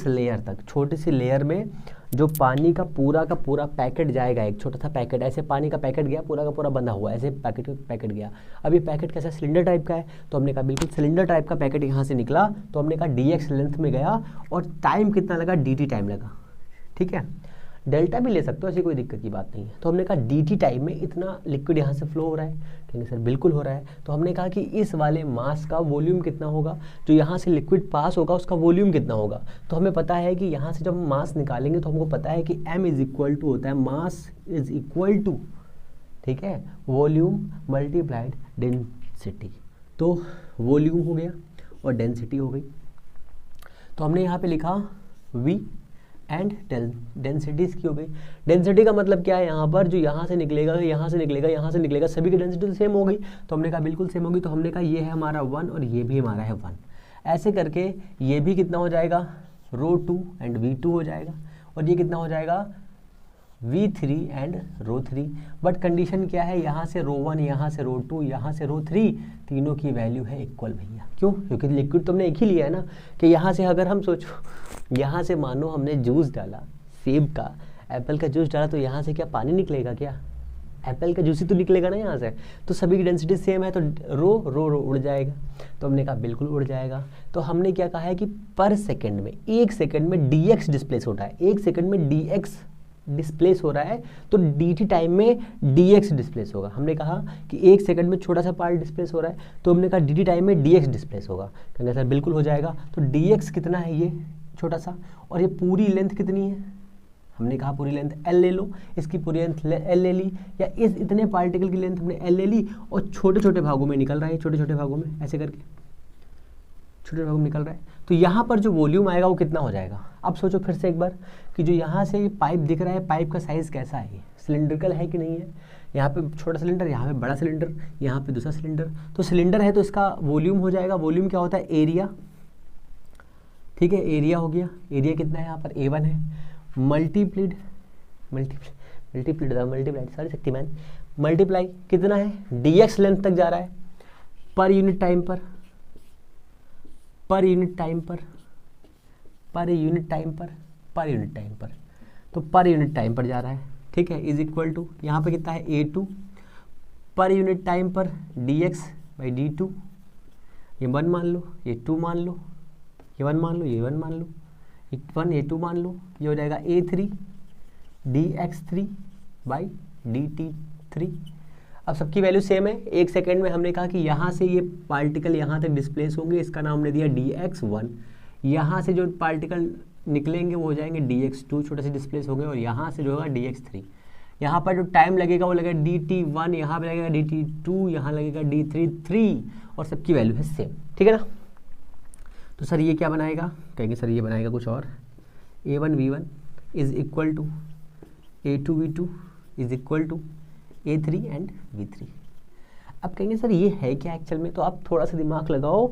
लेयर तक छोटे से लेयर में जो पानी का पूरा पैकेट जाएगा, एक छोटा सा पैकेट, ऐसे पानी का पैकेट गया पूरा का पूरा बंधा हुआ, ऐसे पैकेट गया। अब ये पैकेट कैसा? सिलेंडर टाइप का है। तो हमने कहा बिल्कुल सिलेंडर टाइप का पैकेट यहाँ से निकला, तो हमने कहा DX लेंथ में गया और टाइम कितना लगा? DT टाइम लगा, ठीक है। डेल्टा भी ले सकते हो, ऐसी कोई दिक्कत की बात नहीं है। तो हमने कहा DT टाइम में इतना लिक्विड यहाँ से फ्लो हो रहा है, ठीक है सर, बिल्कुल हो रहा है। तो हमने कहा कि इस वाले मास का वॉल्यूम कितना होगा, जो यहाँ से लिक्विड पास होगा उसका वॉल्यूम कितना होगा। तो हमें पता है कि यहाँ से जब हम मास निकालेंगे तो हमको पता है कि M इज इक्वल टू होता है, मास इज इक्वल टू, ठीक है, वॉल्यूम मल्टीप्लाइड डेंसिटी। तो वॉल्यूम हो गया और डेंसिटी हो गई। तो हमने यहाँ पे लिखा V एंड डेंसिटीज की हो गई। डेंसिटी का मतलब क्या है? यहाँ पर जो यहाँ से निकलेगा, यहाँ से निकलेगा, यहाँ से निकलेगा, सभी की डेंसिटी तो सेम हो गई। तो हमने कहा बिल्कुल सेम होगी। तो हमने कहा ये है हमारा 1 और ये भी हमारा है 1। ऐसे करके ये भी कितना हो जाएगा? ρ2 एंड V2 हो जाएगा, और ये कितना हो जाएगा? V3 and ρ3। बट कंडीशन क्या है? यहाँ से ρ1, यहाँ से ρ2, यहाँ से ρ3, तीनों की वैल्यू है इक्वल भैया। क्यों? क्योंकि लिक्विड तो हमने एक ही लिया है ना। कि यहाँ से अगर हम सोचो, यहाँ से मानो हमने जूस डाला, सेब का, एप्पल का जूस डाला, तो यहाँ से क्या पानी निकलेगा? क्या एप्पल का जूस ही तो निकलेगा ना यहाँ से। तो सभी की डेंसिटी सेम है, तो रो उड़ जाएगा। तो हमने कहा बिल्कुल उड़ जाएगा। तो हमने क्या कहा है कि पर सेकंड में, 1 सेकंड में DX डिस्प्लेस होता है, 1 सेकंड में DX डिस्प्लेस हो रहा है, तो DT टाइम में DX डिस्प्लेस होगा। हमने कहा कि 1 सेकंड में छोटा सा पार्ट डिस्प्लेस हो रहा है, तो हमने कहा DT टाइम में DX डिस्प्लेस होगा। कहेंगे सर बिल्कुल हो जाएगा। तो DX कितना है? ये छोटा सा, और ये पूरी लेंथ कितनी है? हमने कहा पूरी लेंथ L ले लो, इसकी पूरी लेंथ L ले ली, या इस इतने पार्टिकल की लेंथ हमने L ले ली, और छोटे छोटे भागों में निकल रहा है, छोटे छोटे भागों में ऐसे करके छोटे भागों में निकल रहा है। तो यहाँ पर जो वॉल्यूम आएगा वो कितना हो जाएगा? अब सोचो फिर से एक बार कि जो यहाँ से पाइप दिख रहा है, पाइप का साइज़ कैसा है? सिलिंड्रिकल है कि नहीं है? यहाँ पे छोटा सिलेंडर, यहाँ पे बड़ा सिलेंडर, यहाँ पे दूसरा सिलेंडर। तो सिलेंडर है तो इसका वॉल्यूम हो जाएगा। वॉल्यूम क्या होता है? एरिया, ठीक है, एरिया हो गया। एरिया कितना है? यहाँ पर A1 है, मल्टीप्लाइड सॉरी शक्तिमान, मल्टीप्लाई कितना है? DX लेंथ तक जा रहा है, पर यूनिट टाइम पर तो पर यूनिट टाइम पर जा रहा है, ठीक है, इज इक्वल टू, यहाँ पे कितना है? A2 पर यूनिट टाइम पर DX बाई D2। ये 1 मान लो, ये 2 मान लो, ये 1 मान लो, ये 1 मान लो, ये 1 ये 2 मान लो, ये हो जाएगा A3 DX3 बाई DT 3। अब सबकी वैल्यू सेम है। 1 सेकेंड में हमने कहा कि यहाँ से ये पार्टिकल यहाँ तक डिस्प्लेस होंगे, इसका नाम हमने दिया dx1। यहाँ से जो पार्टिकल निकलेंगे वो हो जाएंगे dx2, छोटे से डिस्प्लेस होंगे, और यहाँ से जो होगा dx3। यहाँ पर जो टाइम लगेगा वो लगेगा dt1, यहाँ पे लगेगा dt2, यहाँ लगेगा d3, और सबकी वैल्यू है सेम, ठीक है ना। तो सर ये क्या बनाएगा, कहेंगे सर ये बनाएगा कुछ और, a1 v1 is equal to a2 v2 is equal to a3 and v3। अब कहेंगे सर ये है क्या एक्चुअल में, तो आप थोड़ा सा दिमाग लगाओ।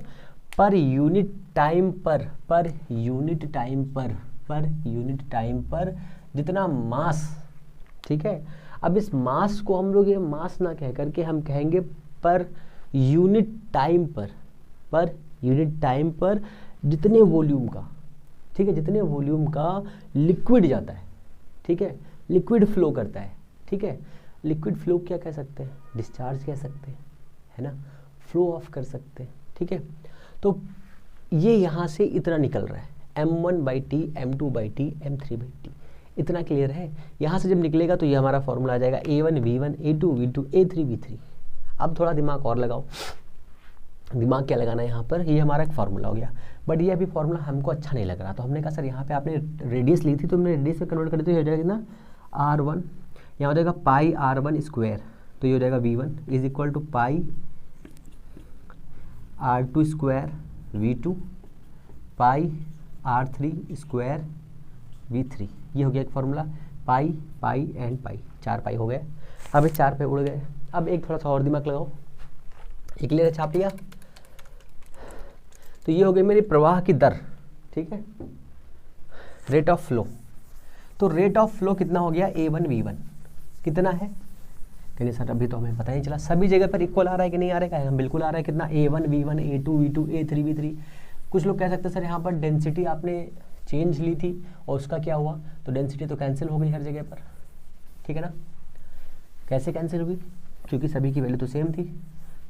पर यूनिट टाइम पर जितना मास, ठीक है। अब इस मास को हम लोग ये मास ना कह करके हम कहेंगे पर यूनिट टाइम पर जितने वॉल्यूम का, ठीक है, जितने वॉल्यूम का लिक्विड जाता है, ठीक है, लिक्विड फ्लो करता है, ठीक है। लिक्विड फ्लो क्या कह सकते हैं, डिस्चार्ज कह सकते हैं, है ना, फ्लो ऑफ कर सकते हैं, ठीक है। तो ये यहाँ से इतना निकल रहा है, m1/t, m2/t, m3/t, इतना क्लियर है। यहाँ से जब निकलेगा तो ये हमारा फॉर्मूला आ जाएगा a1 v1, a2 v2, a3 v3। अब थोड़ा दिमाग और लगाओ। दिमाग क्या लगाना है यहाँ पर, ये हमारा एक फार्मूला हो गया, बट ये अभी फार्मूला हमको अच्छा नहीं लग रहा, तो हमने कहा सर यहाँ पे आपने रेडियस ली थी तो हमने रेडियस में कन्वर्ट कर दी, तो ये हो जाएगा कितना r1, यहाँ हो जाएगा पाई r1 स्क्वायर, तो ये हो जाएगा v1 is equal to pi r2 square v2 pi r3 square v3। ये हो गया एक formula, pi pi and pi, 4 पाई हो गए। अब ये 4 पे उड़ गए। अब एक थोड़ा सा और दिमाग लगाओ, एक क्लियर छाप लिया, तो ये हो गई मेरी प्रवाह की दर, ठीक है, रेट ऑफ फ्लो। तो रेट ऑफ फ्लो कितना हो गया, a1 v1 कितना है, कहिए सर अभी तो हमें पता नहीं चला। सभी जगह पर इक्वल आ रहा है कि नहीं आ रहा है, हम बिल्कुल आ रहा है, कितना a1 v1, a2 v2, a3 v3। कुछ लोग कह सकते हैं सर यहाँ पर डेंसिटी आपने चेंज ली थी और उसका क्या हुआ, तो डेंसिटी तो कैंसिल हो गई हर जगह पर, ठीक है ना। कैसे कैंसिल हुई, क्योंकि सभी की वैल्यू तो सेम थी,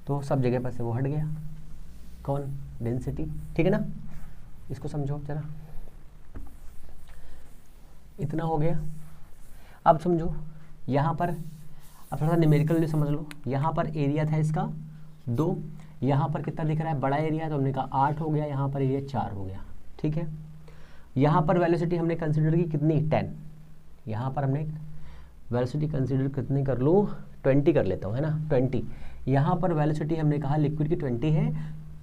तो सब जगह पर से वो हट गया, कौन, डेंसिटी, ठीक है ना। इसको समझो जरा, इतना हो गया। अब समझो यहाँ पर, अब थोड़ा सा न्यूमेरिकल समझ लो। यहाँ पर एरिया था इसका 2, यहाँ पर कितना दिख रहा है, बड़ा एरिया है, तो हमने कहा 8 हो गया, यहाँ पर एरिया 4 हो गया, ठीक है। यहाँ पर वेलोसिटी हमने कंसिडर की कितनी, 10। यहाँ पर हमने वेलोसिटी कंसिडर कितनी कर लूँ, 20 कर लेता हूँ, है ना, 20। यहाँ पर वेलोसिटी हमने कहा लिक्विड की 20 है,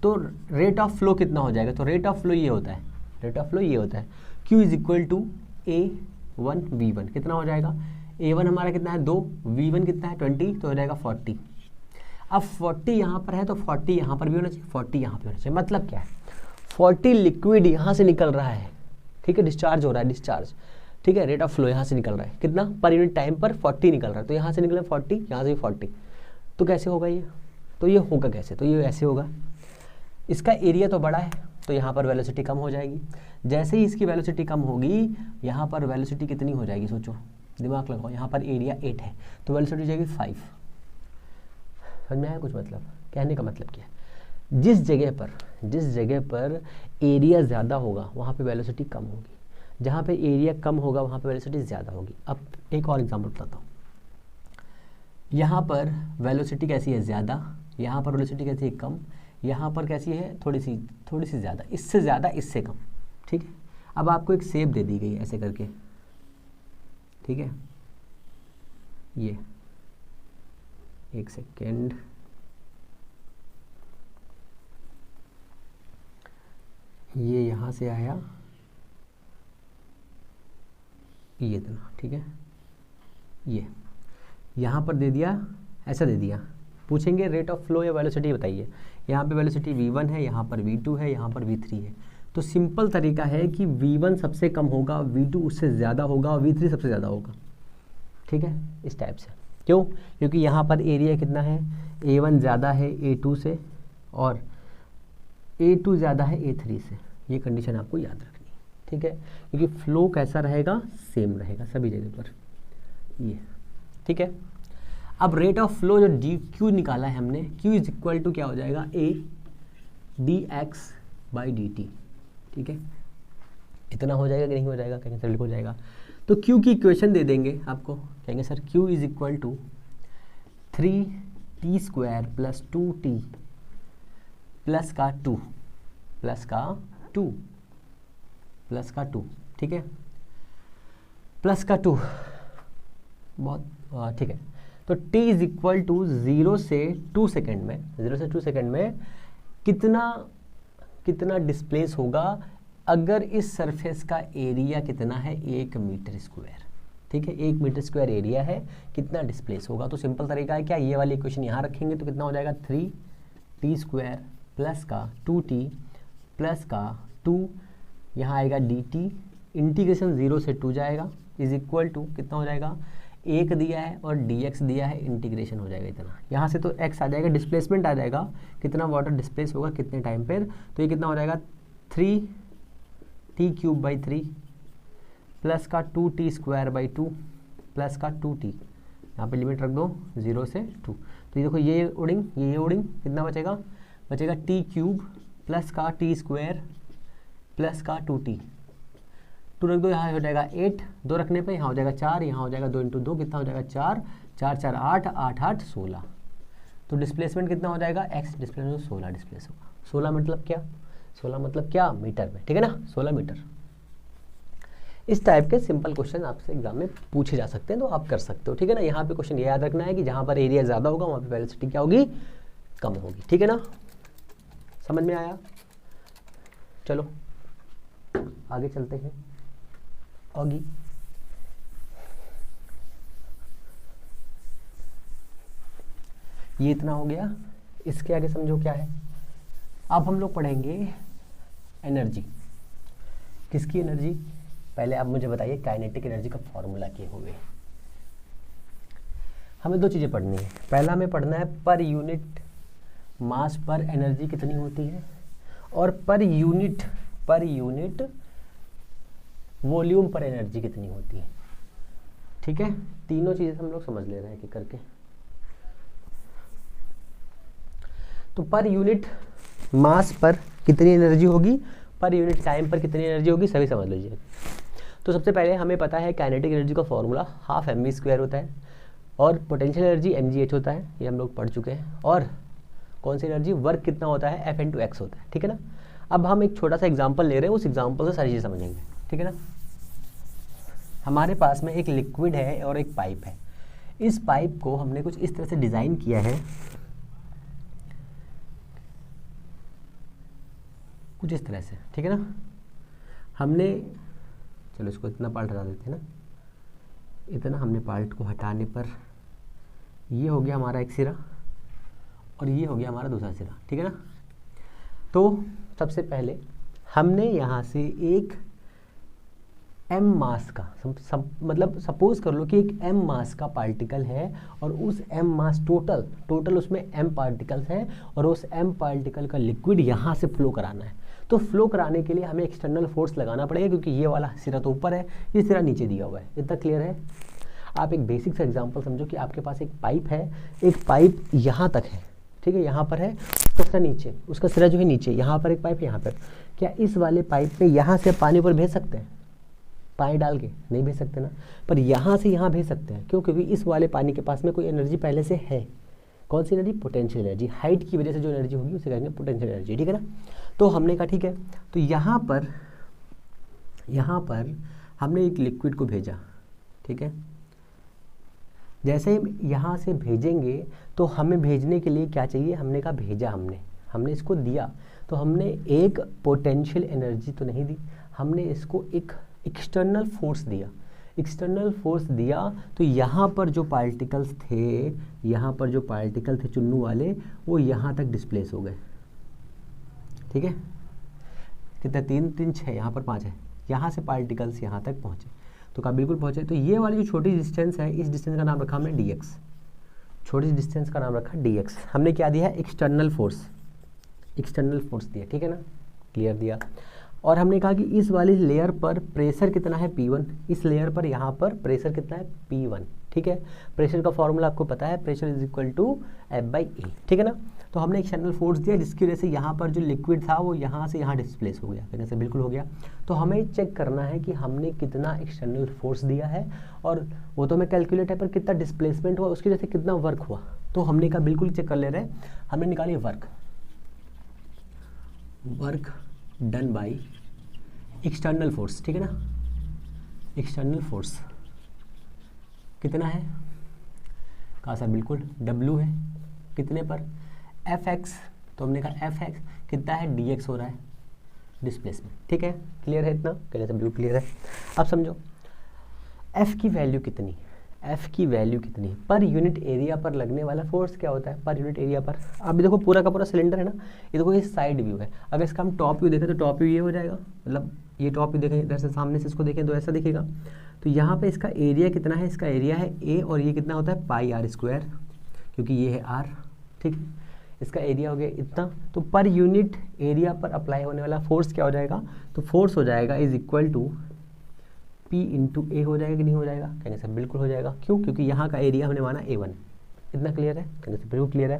तो रेट ऑफ फ्लो कितना हो जाएगा, तो रेट ऑफ फ्लो ये होता है, रेट ऑफ फ्लो ये होता है Q is equal to a1 v1, कितना हो जाएगा, a1 हमारा कितना है 2, v1 कितना है 20, तो हो जाएगा 40। अब 40 यहाँ पर है तो 40 यहाँ पर भी होना चाहिए, 40 यहाँ पे होना चाहिए। मतलब क्या है, 40 लिक्विड यहाँ से निकल रहा है, ठीक है, डिस्चार्ज हो रहा है, डिस्चार्ज, ठीक है, रेट ऑफ फ्लो यहाँ से निकल रहा है, कितना पर यूनिट टाइम पर 40 निकल रहा है, तो यहाँ से निकला 40, यहाँ से भी 40, तो कैसे होगा ये, तो ये होगा कैसे, तो ये ऐसे होगा, इसका एरिया तो बड़ा है, तो यहाँ पर वेलोसिटी कम हो जाएगी। जैसे ही इसकी वेलोसिटी कम होगी, यहाँ पर वेलोसिटी कितनी हो जाएगी, सोचो, दिमाग लगाओ। यहाँ पर एरिया 8 है, तो वेलोसिटी हो जाएगी 5। समझ में आया कुछ, मतलब कहने का मतलब क्या है, जिस जगह पर एरिया ज़्यादा होगा वहाँ पे वेलोसिटी कम होगी, जहाँ पे एरिया कम होगा वहाँ पे वेलोसिटी ज़्यादा होगी। अब एक और एग्जांपल बताता हूँ। यहाँ पर वेलोसिटी कैसी है, ज़्यादा, यहाँ पर वेलोसिटी कैसी है, कम, यहाँ पर कैसी है, थोड़ी सी ज़्यादा, इससे ज़्यादा, इससे कम, ठीक है। अब आपको एक शेप दे दी गई है ऐसे करके, ठीक है, ये एक सेकेंड, ये यहाँ से आया, ये इतना, ठीक है, ये यहाँ पर दे दिया, ऐसा दे दिया, पूछेंगे रेट ऑफ फ्लो या वेलोसिटी बताइए। यहाँ पे वेलोसिटी v1 है, यहाँ पर v2 है, यहाँ पर v3 है, तो सिंपल तरीका है कि v1 सबसे कम होगा, v2 उससे ज़्यादा होगा और v3 सबसे ज़्यादा होगा, ठीक है, इस टाइप से। क्यों, क्योंकि यहाँ पर एरिया कितना है, a1 ज़्यादा है a2 से और a2 ज़्यादा है a3 से, ये कंडीशन आपको याद रखनी है, ठीक है, क्योंकि फ्लो कैसा रहेगा, सेम रहेगा सभी जगह पर, ये, ठीक है। अब रेट ऑफ फ्लो जो डी क्यू निकाला है हमने, Q इज इक्वल टू क्या हो जाएगा, a dx/dt, ठीक है, इतना हो जाएगा कि नहीं हो जाएगा, कहेंगे सर हो जाएगा। तो Q की इक्वेशन दे देंगे आपको, कहेंगे sir Q is equal to 3t square plus 2t plus का 2 प्लस का 2 प्लस का 2, ठीक है, प्लस का 2, बहुत ठीक है। तो t इज इक्वल टू 0 से 2 सेकेंड में, 0 से 2 सेकेंड में कितना डिस्प्लेस होगा अगर इस सरफेस का एरिया कितना है 1 मीटर स्क्वायर, ठीक है, 1 मीटर स्क्वायर एरिया है, कितना डिस्प्लेस होगा। तो सिंपल तरीका है क्या, ये वाली इक्वेशन यहाँ रखेंगे तो कितना हो जाएगा 3t स्क्वायर प्लस का 2t प्लस का 2, यहाँ आएगा dt, इंटीग्रेशन 0 से 2 जाएगा, इज इक्वल टू कितना हो जाएगा 1 दिया है और dx दिया है, इंटीग्रेशन हो जाएगा इतना, यहाँ से तो x आ जाएगा, डिस्प्लेसमेंट आ जाएगा, कितना वाटर डिस्प्लेस होगा कितने टाइम पर, तो ये कितना हो जाएगा 3t क्यूब बाई 3 प्लस का 2t स्क्वायर बाई 2 प्लस का 2t, यहाँ पे लिमिट रख दो 0 से 2। तो ये देखो ये उड़िंग कितना बचेगा t क्यूब प्लस का t स्क्वायर प्लस का 2t, 2 रख दो, यहाँ हो जाएगा 8, 2 रखने पे यहाँ हो जाएगा 4, यहाँ हो जाएगा 2 इंटू 2 कितना हो जाएगा 4, 4 4 8, 8 8 16। तो डिस्प्लेसमेंट कितना हो जाएगा x डिस्प्लेसमेंट 16 डिस्प्लेस होगा। 16 मतलब क्या, 16 मतलब क्या मीटर में, ठीक है ना, 16 मीटर। इस टाइप के सिंपल क्वेश्चन आपसे एग्जाम में पूछे जा सकते हैं, तो आप कर सकते हो, ठीक है ना। यहाँ पे क्वेश्चन ये याद रखना है कि जहाँ पर एरिया ज़्यादा होगा वहाँ पे वेलोसिटी क्या होगी, कम होगी, ठीक है ना, समझ में आया। चलो आगे चलते हैं। आगे ये इतना हो गया, इसके आगे समझो क्या है। अब हम लोग पढ़ेंगे एनर्जी। किसकी एनर्जी, पहले आप मुझे बताइए काइनेटिक एनर्जी का फॉर्मूला क्या हुए। हमें 2 चीज़ें पढ़नी है, पहला हमें पढ़ना है पर यूनिट मास पर एनर्जी कितनी होती है, और पर यूनिट वॉल्यूम पर एनर्जी कितनी होती है, ठीक है। तीनों चीज़ें हम लोग समझ ले रहे हैं कि करके। तो पर यूनिट मास पर कितनी एनर्जी होगी, पर यूनिट टाइम पर कितनी एनर्जी होगी, सभी समझ लीजिए। तो सबसे पहले हमें पता है काइनेटिक एनर्जी का फॉर्मूला हाफ mv² होता है, और पोटेंशियल एनर्जी mgh होता है, ये हम लोग पढ़ चुके हैं। और कौन सी एनर्जी, वर्क कितना होता है, F × x होता है, ठीक है ना। अब हम एक छोटा सा एग्जांपल ले रहे हैं, उस एग्जांपल से सारी चीज़ें समझेंगे, ठीक है ना। हमारे पास में एक लिक्विड है और एक पाइप है। इस पाइप को हमने कुछ इस तरह से डिज़ाइन किया है, कुछ इस तरह से, ठीक है ना। हमने, चलो इसको इतना पार्ट हटा देते हैं ना, इतना हमने पार्ट को हटाने पर ये हो गया हमारा एक सिरा और ये हो गया हमारा दूसरा सिरा, ठीक है ना। तो सबसे पहले हमने यहाँ से एक m मास का मतलब सपोज कर लो कि एक m मास का पार्टिकल है, और उस m मास टोटल उसमें m पार्टिकल्स हैं, और उस m पार्टिकल का लिक्विड यहाँ से फ्लो कराना है। तो फ्लो कराने के लिए हमें एक्सटर्नल फोर्स लगाना पड़ेगा, क्योंकि ये वाला सिरा तो ऊपर है, ये सिरा नीचे दिया हुआ है। इतना क्लियर है। आप एक बेसिक सा एग्जांपल समझो कि आपके पास एक पाइप है, एक पाइप यहाँ तक है, ठीक है, यहाँ पर है, उसका सिरा नीचे, उसका सिरा जो है नीचे, यहाँ पर एक पाइप, यहाँ पर। क्या इस वाले पाइप पे यहाँ से पानी पर भेज सकते हैं, पानी डाल के नहीं भेज सकते ना, पर यहाँ से यहाँ भेज सकते हैं। क्यों, क्योंकि इस वाले पानी के पास में कोई एनर्जी पहले से है। कौन सी एनर्जी, पोटेंशियल एनर्जी। हाइट की वजह से जो एनर्जी होगी उसे कहेंगे पोटेंशियल एनर्जी, ठीक है ना। तो हमने कहा ठीक है, तो यहाँ पर हमने एक लिक्विड को भेजा, ठीक है। जैसे ही यहाँ से भेजेंगे तो हमें भेजने के लिए क्या चाहिए, हमने कहा भेजा, हमने इसको दिया, तो हमने एक पोटेंशियल एनर्जी तो नहीं दी, हमने इसको एक एक्सटर्नल फोर्स दिया। एक्सटर्नल फोर्स दिया तो यहाँ पर जो पार्टिकल्स थे चुन्नू वाले, वो यहाँ तक डिस्प्लेस हो गए, ठीक है। कितना, 3 3 6, यहाँ पर 5 है, यहाँ से पार्टिकल्स यहाँ तक पहुँचे, तो कहाँ बिल्कुल पहुँचे। तो ये वाली जो छोटी डिस्टेंस है, इस डिस्टेंस का नाम रखा हमने dx, छोटी डिस्टेंस का नाम रखा dx। हमने क्या दिया है, एक्सटर्नल फोर्स दिया, ठीक है ना, क्लियर दिया। और हमने कहा कि इस वाली लेयर पर प्रेशर कितना है, P1, इस लेयर पर यहाँ पर प्रेशर कितना है, P1, ठीक है। प्रेशर का फॉर्मूला आपको पता है, pressure is equal to F/A, ठीक है ना। तो हमने एक्सटर्नल फोर्स दिया, जिसकी वजह से यहाँ पर जो लिक्विड था वो यहाँ से यहाँ डिस्प्लेस हो गया, कहने से बिल्कुल हो गया। तो हमें चेक करना है कि हमने कितना एक्सटर्नल फोर्स दिया है, और वो तो हमें कैलकुलेट है, पर कितना डिस्प्लेसमेंट हुआ, उसकी वजह से कितना वर्क हुआ। तो हमने कहा बिल्कुल चेक कर ले रहे हैं, हमने निकाली work done by external force, ठीक है ना, एक्सटर्नल फोर्स कितना है, कहा सर बिल्कुल W है, कितने पर, Fx, तो हमने कहा Fx कितना है, dx हो रहा है डिस्प्लेसमेंट, ठीक है, क्लियर है इतना, कहने से बिल्कुल क्लियर है। अब समझो F की वैल्यू कितनी, F की वैल्यू कितनी पर यूनिट एरिया पर लगने वाला फोर्स क्या होता है पर यूनिट एरिया पर। अब देखो पूरा का पूरा सिलेंडर है ना, ये देखो ये साइड व्यू है, अगर इसका हम टॉप व्यू देखें तो टॉप व्यू ये हो जाएगा, मतलब ये टॉप व्यू देखें इधर से सामने से इसको देखें तो ऐसा दिखेगा। तो यहाँ पे इसका एरिया कितना है, इसका एरिया है A और ये कितना होता है पाई r स्क्वायर, क्योंकि ये है r, ठीक है, इसका एरिया हो गया इतना। तो पर यूनिट एरिया पर अप्लाई होने वाला फोर्स क्या हो जाएगा, तो फोर्स हो जाएगा is equal to P into A हो जाएगा कि नहीं हो जाएगा, कहेंगे सर बिल्कुल हो जाएगा, क्यों, क्योंकि यहाँ का एरिया हमने माना A1, इतना क्लियर है, कहेंगे सर बिल्कुल क्लियर है।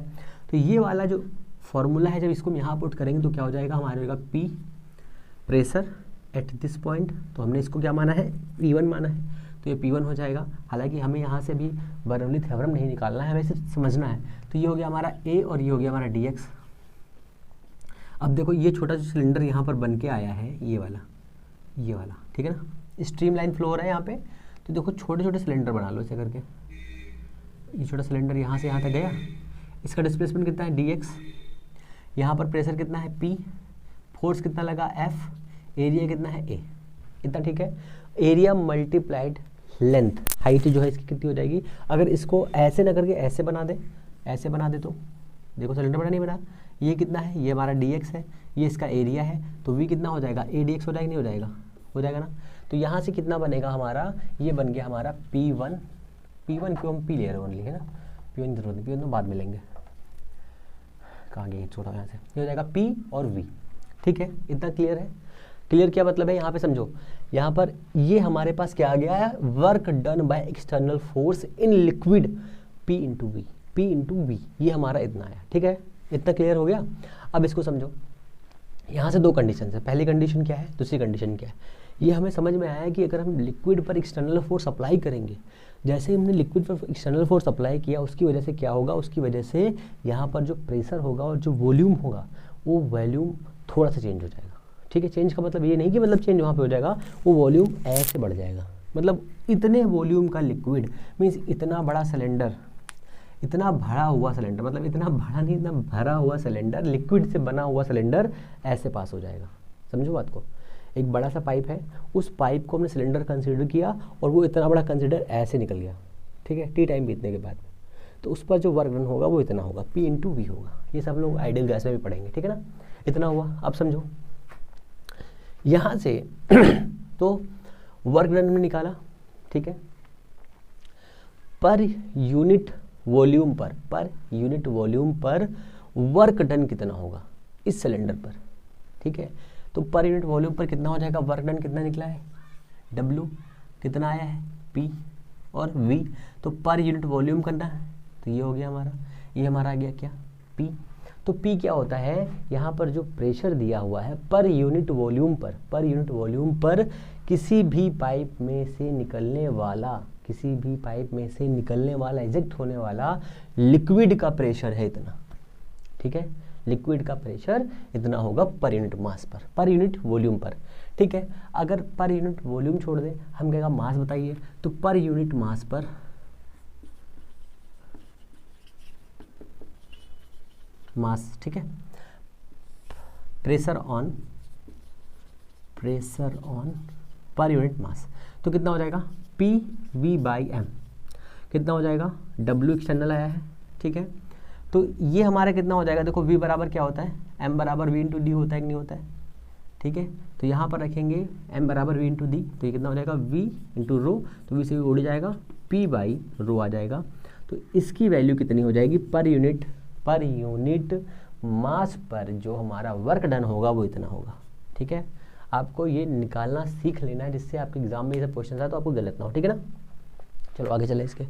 तो ये वाला जो फॉर्मूला है जब इसको हम यहाँ पुट करेंगे तो क्या हो जाएगा, हमारे होगा P pressure at this point, तो हमने इसको क्या माना है P1 माना है, तो ये P1 हो जाएगा। हालांकि हमें यहाँ से भी बर्नौली थ्योरम नहीं निकालना है, हमें सिर्फ समझना है। तो ये हो गया हमारा A और ये हो गया हमारा dx। अब देखो ये छोटा जो सिलेंडर यहाँ पर बन के आया है ये वाला, ठीक है ना, स्ट्रीम लाइन फ्लो हो रहा है यहाँ पे, तो देखो छोटे छोटे सिलेंडर बना लो ऐसे करके, ये छोटा सिलेंडर यहाँ से यहाँ तक गया, इसका डिस्प्लेसमेंट कितना है dx, यहाँ पर प्रेशर कितना है P, फोर्स कितना लगा F, एरिया कितना है A, इतना ठीक है। एरिया मल्टीप्लाइड लेंथ, हाइट जो है इसकी कितनी हो जाएगी, अगर इसको ऐसे ना करके ऐसे बना दे तो देखो सिलेंडर बना नहीं बना, ये कितना है, ये हमारा dx है, ये इसका एरिया है, तो v कितना हो जाएगा a dx हो जाएगा, नहीं हो जाएगा, हो जाएगा ना। तो यहाँ से कितना बनेगा हमारा, ये बन गया हमारा P1 क्यों हम P ले रहे ओनली है ना, P1 जरूरत नहीं, P1 तो बाद में लेंगे, कहाँ गए छोटा, यहाँ से ये हो जाएगा P और V, ठीक है, इतना क्लियर है। क्लियर क्या मतलब है, यहाँ पे समझो, यहाँ पर ये हमारे पास क्या आ गया है, work done by external force in liquid P into V, ये हमारा इतना आया, ठीक है, इतना क्लियर हो गया। अब इसको समझो, यहाँ से दो कंडीशन है, पहली कंडीशन क्या है, दूसरी कंडीशन क्या है, ये हमें समझ में आया कि अगर हम लिक्विड पर एक्सटर्नल फोर्स अप्लाई करेंगे, जैसे हमने लिक्विड पर एक्सटर्नल फोर्स अप्लाई किया उसकी वजह से क्या होगा, उसकी वजह से यहाँ पर जो प्रेशर होगा और जो वॉल्यूम होगा वो वॉल्यूम थोड़ा सा चेंज हो जाएगा, ठीक है। चेंज का मतलब ये नहीं कि मतलब चेंज वहाँ पे हो जाएगा, वो वॉल्यूम ऐसे बढ़ जाएगा, मतलब इतने वॉल्यूम का लिक्विड मीन्स इतना बड़ा सिलेंडर, इतना भरा हुआ सिलेंडर, मतलब इतना बड़ा नहीं, इतना भरा हुआ सिलेंडर, लिक्विड से बना हुआ सिलेंडर ऐसे पास हो जाएगा। समझो बात को, एक बड़ा सा पाइप है, उस पाइप को हमने सिलेंडर कंसीडर किया और वो इतना बड़ा कंसीडर ऐसे निकल गया, ठीक है, टी टाइम बीतने के बाद, तो उस पर जो वर्क डन होगा वो इतना होगा, P इंटू वी होगा। ये सब लोग आइडियल गैस में भी पढ़ेंगे, ठीक है ना, इतना हुआ। अब समझो यहाँ से तो वर्क डन में निकाला, ठीक है, पर यूनिट वॉल्यूम पर वर्क डन कितना होगा इस सिलेंडर पर, ठीक है। तो पर यूनिट वॉल्यूम पर कितना हो जाएगा, वर्क डन कितना निकला है, W कितना आया है, P और V, तो पर यूनिट वॉल्यूम करना है, तो ये हो गया हमारा, ये हमारा आ गया क्या, P। तो P क्या होता है, यहाँ पर जो प्रेशर दिया हुआ है पर यूनिट वॉल्यूम पर किसी भी पाइप में से निकलने वाला इजेक्ट होने वाला लिक्विड का प्रेशर है इतना, ठीक है, लिक्विड का प्रेशर इतना होगा per unit mass per unit volume पर, ठीक है। अगर पर यूनिट वॉल्यूम छोड़ दें, हम कहेगा मास बताइए, तो पर यूनिट मास पर मास, ठीक है, pressure on per unit mass, तो कितना हो जाएगा PV बाई M, कितना हो जाएगा, W एक्सटर्नल आया है, ठीक है। तो ये हमारा कितना हो जाएगा, देखो V बराबर क्या होता है, M बराबर V इंटू डी होता है कि नहीं होता है, ठीक है। तो यहाँ पर रखेंगे M बराबर V इंटू डी, तो ये कितना हो जाएगा V इंटू रो, तो V से उड़ जाएगा, P बाई रो आ जाएगा। तो इसकी वैल्यू कितनी हो जाएगी, पर यूनिट मास पर जो हमारा वर्क डन होगा वो इतना होगा, ठीक है। आपको ये निकालना सीख लेना है, जिससे आपके एग्जाम में ये सब क्वेश्चन आए तो आपको गलत ना हो, ठीक है ना। चलो आगे चले इसके।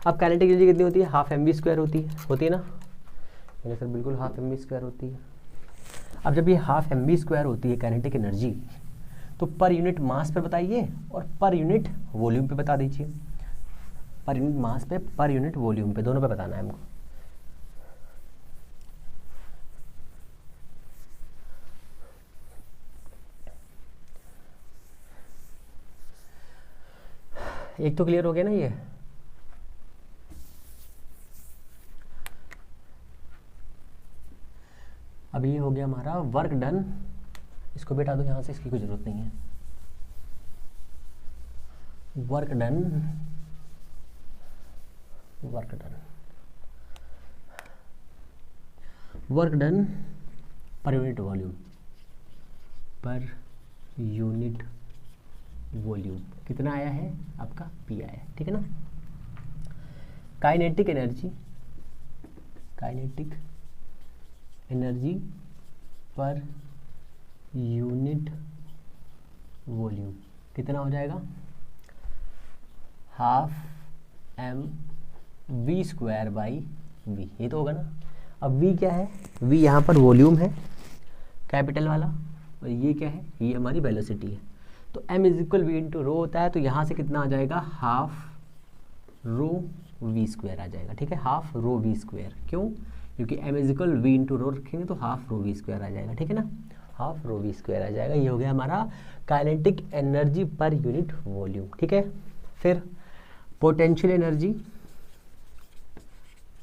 अब काइनेटिक एनर्जी कितनी होती है, हाफ mv² होती है ना, मैंने सर बिल्कुल हाफ mv² होती है। अब जब ये हाफ mv² होती है काइनेटिक एनर्जी, तो पर यूनिट मास पे बताइए और पर यूनिट वॉल्यूम पे बता दीजिए, पर यूनिट मास पे पर यूनिट वॉल्यूम पे दोनों पे बताना है हमको, एक तो क्लियर हो गया ना ये। अब ये हो गया हमारा वर्क डन, इसको भी हटा दो यहाँ से, इसकी कोई ज़रूरत नहीं है। Work done, work done, work done per unit volume, per unit volume कितना आया है आपका, P आया है, ठीक है ना। Kinetic energy, kinetic energy per unit volume कितना हो जाएगा, हाफ mv²/v, ये तो होगा ना। अब v क्या है, v यहाँ पर वॉल्यूम है कैपिटल वाला, और ये क्या है, ये हमारी वेलोसिटी है। तो m = v × रो होता है, तो यहाँ से कितना आ जाएगा, हाफ रो v² आ जाएगा, ठीक है, हाफ रो v²। क्यों, क्योंकि m = v × रो रखेंगे तो हाफ रो v² आ जाएगा, ठीक है ना, हाफ रो v² आ जाएगा। ये हो गया हमारा kinetic energy per unit volume, ठीक है। फिर potential energy,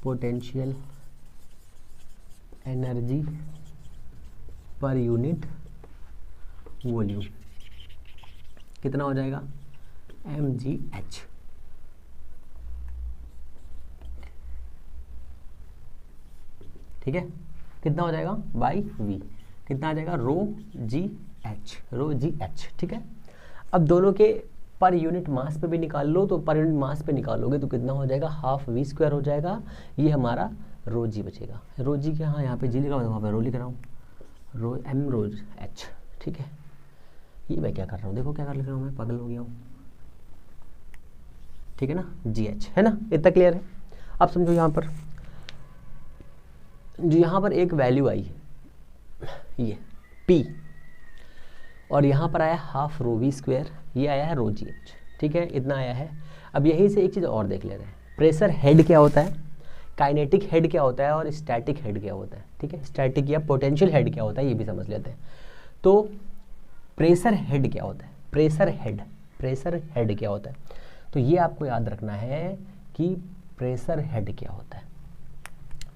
potential energy per unit volume कितना हो जाएगा, mgh, ठीक है, कितना हो जाएगा बाई v, कितना आ जाएगा, ρgh, ठीक है। अब दोनों के पर यूनिट मास पे भी निकाल लो, तो पर यूनिट मास पे निकालोगे तो कितना हो जाएगा, हाफ v² हो जाएगा, ये हमारा ρg बचेगा। ρg क्या, हाँ यहाँ पे जी लिखा हुआ है, वहाँ पे रो लिख रहा हूँ, mρh, ठीक है। ये मैं क्या कर रहा हूँ, देखो क्या कर लिख रहा हूँ मैं, पागल हो गया हूँ, ठीक है ना, gh है ना, इतना क्लियर है। अब समझो यहाँ पर जो यहाँ पर एक वैल्यू आई ये p, और यहाँ पर आया हाफ रो v², ये आया है ρgh, ठीक है, इतना आया है। अब यहीं से एक चीज़ और देख ले रहे हैं, प्रेशर हेड क्या होता है, काइनेटिक हेड क्या होता है, और स्टैटिक हेड क्या होता है, ठीक है, स्टैटिक या पोटेंशियल हेड क्या होता है ये भी समझ लेते हैं। तो प्रेशर हेड क्या होता है, प्रेशर हेड क्या होता है, तो ये आपको याद रखना है कि प्रेशर हेड क्या होता है।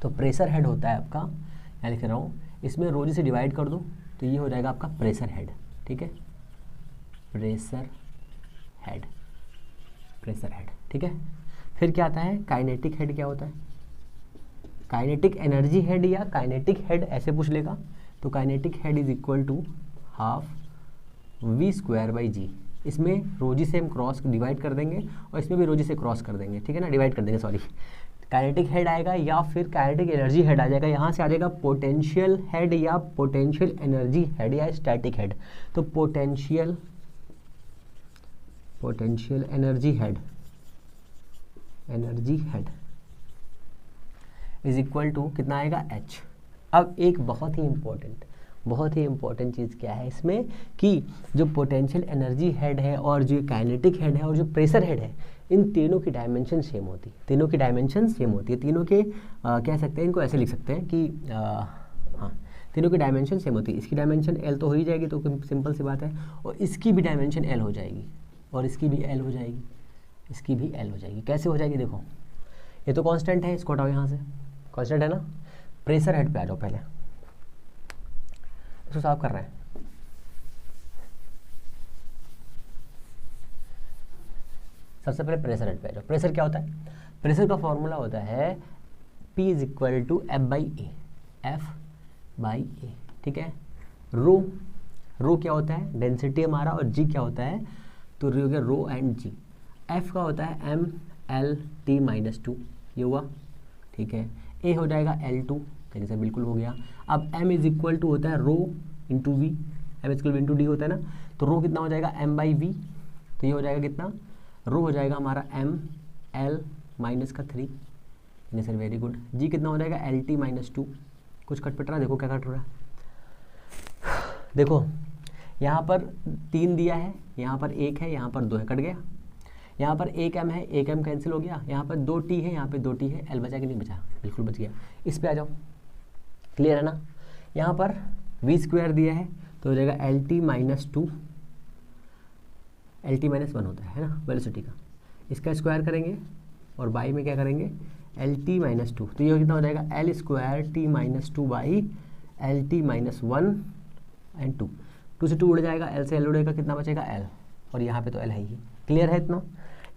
तो प्रेशर हेड होता है आपका, यहाँ लिख रहा हूँ, इसमें ρg से डिवाइड कर दो तो ये हो जाएगा आपका प्रेशर हेड, ठीक है, प्रेशर हेड, प्रेशर हेड, ठीक है। फिर क्या आता है, काइनेटिक हेड क्या होता है, काइनेटिक एनर्जी हेड या काइनेटिक हेड ऐसे पूछ लेगा, तो काइनेटिक हेड = हाफ v²/g, इसमें ρg से हम क्रॉस डिवाइड कर देंगे और इसमें भी ρg से क्रॉस कर देंगे, ठीक है ना, डिवाइड कर देंगे, सॉरी। काइनेटिक हेड आएगा या फिर काइनेटिक एनर्जी हेड आ जाएगा, यहाँ से आ जाएगा पोटेंशियल हेड या पोटेंशियल एनर्जी हेड या स्टैटिक हेड। तो पोटेंशियल एनर्जी हेड = कितना आएगा, h। अब एक बहुत ही इंपॉर्टेंट चीज़ क्या है इसमें, कि जो पोटेंशियल एनर्जी हेड है और जो काइनेटिक हेड है और जो प्रेशर हेड है, इन तीनों की डायमेंशन सेम होती है, तीनों की तीनों के कह सकते हैं, इनको ऐसे लिख सकते हैं कि हाँ, तीनों की डायमेंशन सेम होती है। इसकी डायमेंशन l तो हो ही जाएगी, तो सिंपल सी बात है, और इसकी भी डायमेंशन l हो जाएगी, और इसकी भी l हो जाएगी, इसकी भी l हो जाएगी। कैसे हो जाएगी, देखो ये तो कांस्टेंट है, इसको हटाओ यहाँ से, कांस्टेंट है ना। प्रेशर हेड पे आ जाओ, पहले इसको साफ कर रहे हैं। सबसे पहले प्रेशर हेड पे आ जाओ। प्रेशर क्या होता है, प्रेशर का फॉर्मूला होता है P = F/A, ठीक है। रो क्या होता है, डेंसिटी हमारा, और जी क्या होता है, तो हो गया रो एंड जी। F का होता है mLT-2, ये हुआ, ठीक है। A हो जाएगा L2, जैसे बिल्कुल हो गया। अब M = होता है rho into we, M = D होता है ना, तो रो कितना हो जाएगा m/v, तो ये हो जाएगा कितना, रो हो जाएगा हमारा mL-3, सर वेरी गुड। जी कितना हो जाएगा LT-2, कुछ कट रहा है, देखो क्या कट रहा है, देखो यहाँ पर 3 दिया है, यहाँ पर 1 है, यहाँ पर 2 है, कट गया। यहाँ पर 1 m है, 1 m कैंसिल हो गया, यहाँ पर 2 t है, यहाँ पे 2 t है, L बचा कि नहीं बचा, बिल्कुल बच गया। इस पे आ जाओ, क्लियर है ना। यहाँ पर v² दिया है, तो हो जाएगा LT-2, LT-1 होता है ना वेलोसिटी का, इसका स्क्वायर करेंगे और बाई में क्या करेंगे LT - 2, तो ये कितना हो जाएगा L² T - 2 by LT - 1 and 2, 2 से 2 उड़ जाएगा, L से L उड़ेगा, कितना बचेगा L, और यहाँ पे तो L है ही। क्लियर है इतना?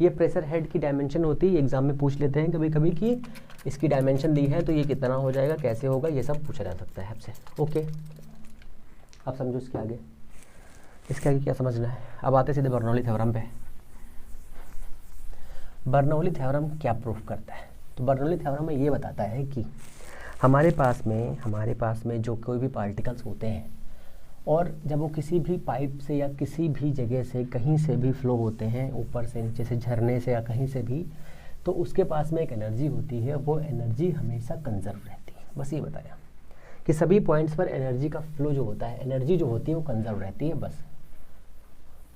ये प्रेशर हेड की डायमेंशन होती है, एग्जाम में पूछ लेते हैं कभी कभी कि इसकी डायमेंशन दी है तो ये कितना हो जाएगा, कैसे होगा, ये सब पूछा जा सकता है आपसे। ओके, अब समझो इसके आगे, इसके आगे क्या समझना है। अब आते सीधे बर्नौली थ्योरम पे। बर्नौली थ्योरम क्या प्रूफ करता है? तो बर्नौली थ्योरम में ये बताता है कि हमारे पास में जो कोई भी पार्टिकल्स होते हैं और जब वो किसी भी पाइप से या किसी भी जगह से कहीं से भी फ्लो होते हैं, ऊपर से नीचे से, झरने से या कहीं से भी, तो उसके पास में एक एनर्जी होती है, वो एनर्जी हमेशा कंजर्व रहती है। बस ये बताया कि सभी पॉइंट्स पर एनर्जी का फ्लो जो होता है, एनर्जी जो होती है वो कंजर्व रहती है। बस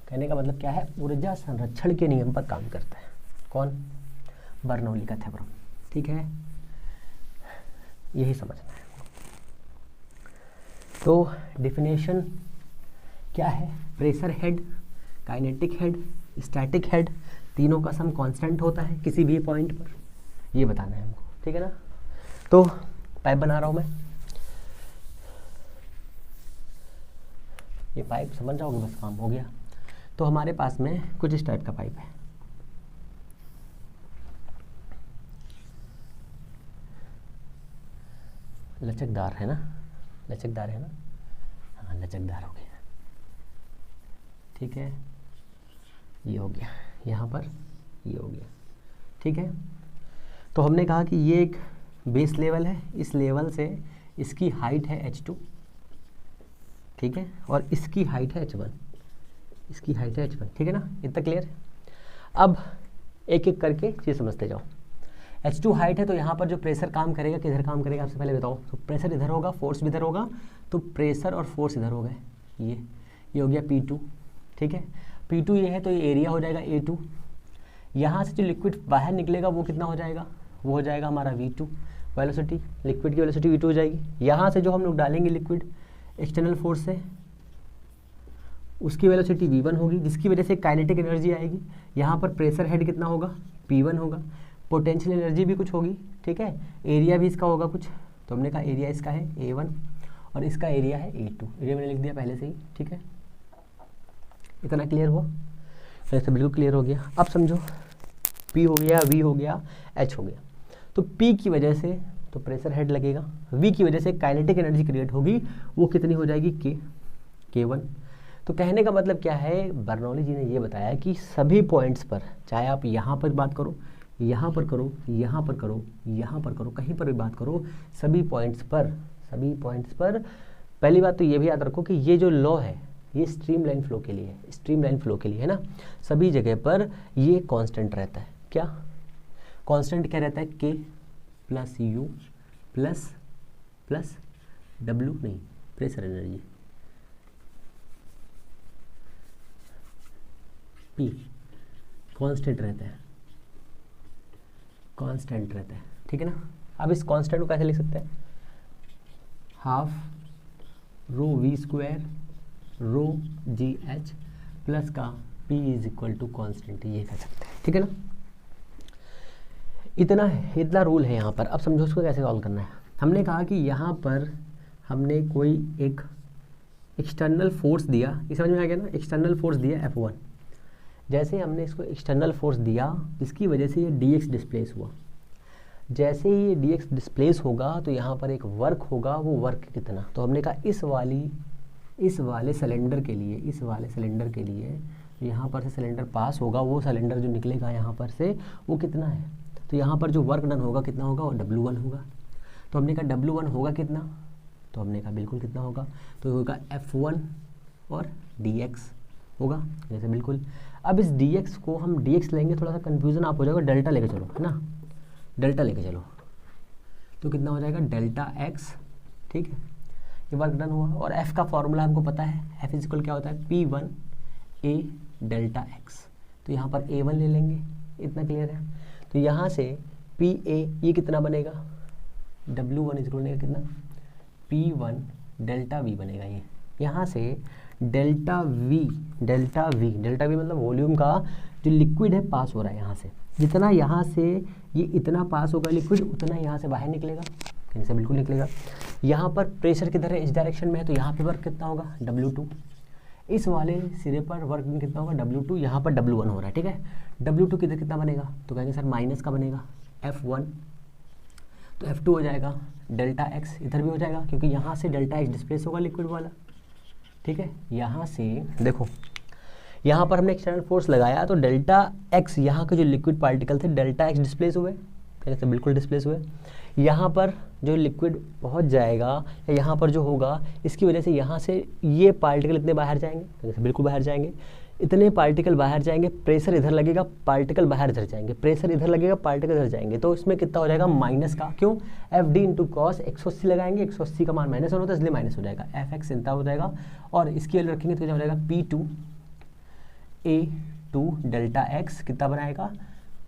कहने का मतलब क्या है, ऊर्जा संरक्षण के नियम पर काम करता है। कौन? बर्नौली का थ्योरम। ठीक है, यही समझना है। तो डेफिनेशन क्या है? Pressure head, kinetic head, static head, तीनों का सम कांस्टेंट होता है किसी भी पॉइंट पर, ये बताना है हमको। ठीक है ना? तो पाइप बना रहा हूँ मैं, ये पाइप समझ जाओगे, बस काम हो गया। तो हमारे पास में कुछ इस टाइप का पाइप है, लचकदार है ना, लचकदार है ना, हाँ लचकदार हो गया। ठीक है, ये हो गया, यहाँ पर ये हो गया। ठीक है, तो हमने कहा कि ये एक बेस लेवल है, इस लेवल से इसकी हाइट है h2, ठीक है, और इसकी हाइट है h1, इसकी हाइट है h1। ठीक है ना, इतना क्लियर है? अब एक एक करके चीज़ समझते जाओ। h2 हाइट है तो यहाँ पर जो प्रेशर काम करेगा, किधर काम करेगा आपसे पहले बताओ। तो प्रेशर इधर होगा, फोर्स भी इधर होगा, तो प्रेशर और फोर्स इधर हो गए। ये हो गया P2। ठीक है, P2 ये है तो ये एरिया हो जाएगा A2। यहाँ से जो लिक्विड बाहर निकलेगा वो कितना हो जाएगा, वो हो जाएगा हमारा V2 वेलोसिटी, लिक्विड की वेलोसिटी V2 हो जाएगी। यहाँ से जो हम लोग डालेंगे लिक्विड एक्सटर्नल फोर्स से, उसकी वेलोसिटी V1 होगी, जिसकी वजह से काइनेटिक एनर्जी आएगी। यहाँ पर प्रेशर हेड कितना होगा, P1 होगा, पोटेंशियल एनर्जी भी कुछ होगी। ठीक है, एरिया भी इसका होगा कुछ, तो हमने कहा एरिया इसका है A1 और इसका एरिया है A2। एरिया मैंने लिख दिया पहले से ही। ठीक है, इतना क्लियर हुआ? ऐसे बिल्कुल क्लियर हो गया। अब समझो, P हो गया, V हो गया, H हो गया। तो P की वजह से तो प्रेशर हेड लगेगा, V की वजह से काइनेटिक एनर्जी क्रिएट होगी, वो कितनी हो जाएगी, K1। तो कहने का मतलब क्या है, बर्नौली जी ने ये बताया कि सभी पॉइंट्स पर, चाहे आप यहाँ पर बात करो, यहाँ पर करो, यहाँ पर करो, यहाँ पर करो, कहीं पर भी बात करो, सभी पॉइंट्स पर पहली बात तो ये भी याद रखो कि ये जो लॉ है ये स्ट्रीमलाइन फ्लो के लिए है, स्ट्रीमलाइन फ्लो के लिए है ना। सभी जगह पर ये कांस्टेंट रहता है। क्या कांस्टेंट क्या रहता है, K plus U plus W, नहीं प्रेशर एनर्जी, P कांस्टेंट रहता है, कांस्टेंट रहता है। ठीक है ना? अब इस कांस्टेंट को कैसे लिख सकते हैं, half rho V² rho GH plus का P is equal to constant, ये कह सकते हैं। ठीक है ना? इतना है, इतना रूल है यहाँ पर। अब समझो उसको कैसे सॉल्व करना है। हमने कहा कि यहाँ पर हमने कोई एक एक्सटर्नल फोर्स दिया, ये समझ में आ गया ना, एक्सटर्नल फोर्स दिया F1। जैसे हमने इसको एक्सटर्नल फोर्स दिया जिसकी वजह से ये dx डिस्प्लेस हुआ, जैसे ही ये dx डिस्प्लेस होगा तो यहाँ पर एक वर्क होगा, वो वर्क कितना, तो हमने कहा इस वाले सिलेंडर के लिए यहाँ पर से सिलेंडर पास होगा, वो सिलेंडर जो निकलेगा यहाँ पर से वो कितना है, तो यहाँ पर जो वर्क डन होगा कितना होगा, वो W1 होगा। तो हमने कहा W1 होगा कितना, तो हमने कहा बिल्कुल कितना होगा, तो होगा F1 और dx होगा, जैसे बिल्कुल। अब इस dx को हम dx लेंगे, थोड़ा सा कन्फ्यूज़न आप हो जाएगा, डेल्टा लेके चलो, है ना, डेल्टा लेके चलो, तो कितना हो जाएगा डेल्टा x। ठीक है, ये वर्क डन हुआ। और f का फॉर्मूला हमको पता है, f इक्वल क्या होता है, P1 A डेल्टा x, तो यहाँ पर A1 ले लेंगे, इतना क्लियर है। तो यहाँ से PA ये कितना बनेगा, W1 इक्वल बनेगा कितना, P1 डेल्टा V बनेगा। ये यहाँ से डेल्टा V मतलब वॉल्यूम का जो लिक्विड है पास हो रहा है यहाँ से, जितना यहाँ से ये इतना पास होगा लिक्विड, उतना यहाँ से बाहर निकलेगा, कहीं से बिल्कुल निकलेगा। यहाँ पर प्रेशर किधर है, इस डायरेक्शन में है, तो यहाँ पे वर्क कितना होगा W2। इस वाले सिरे पर वर्क कितना होगा W2, यहाँ पर W1 हो रहा है, ठीक है। W2 किधर कितना बनेगा, तो कहेंगे सर माइनस का बनेगा F1, तो F2 हो जाएगा डेल्टा एक्स, इधर भी हो जाएगा क्योंकि यहाँ से डेल्टा एक्स डिस्प्लेस होगा लिक्विड वाला, ठीक है। यहाँ से देखो, यहाँ पर हमने एक्सटर्नल फोर्स लगाया तो डेल्टा एक्स, यहाँ के जो लिक्विड पार्टिकल थे डेल्टा एक्स डिस्प्लेस हुए, कैसे बिल्कुल डिस्प्लेस हुए। यहाँ पर जो लिक्विड पहुँच जाएगा या यहाँ पर जो होगा, इसकी वजह से यहाँ से ये पार्टिकल इतने बाहर जाएंगे, कैसे बिल्कुल बाहर जाएंगे, इतने पार्टिकल बाहर जाएंगे, प्रेशर इधर लगेगा, पार्टिकल बाहर इधर जाएंगे, प्रेशर इधर लगेगा, पार्टिकल इधर जाएंगे, तो इसमें कितना हो जाएगा माइनस का, क्यों, एफ डी इंटू कॉस 180 लगाएंगे, 180 का मान माइनस होना होता है इसलिए माइनस हो जाएगा, एफ एक्स इतना हो जाएगा, और इसकी वैल्यू रखेंगे तो क्या हो जाएगा P2 A2 डेल्टा एक्स कितना बनाएगा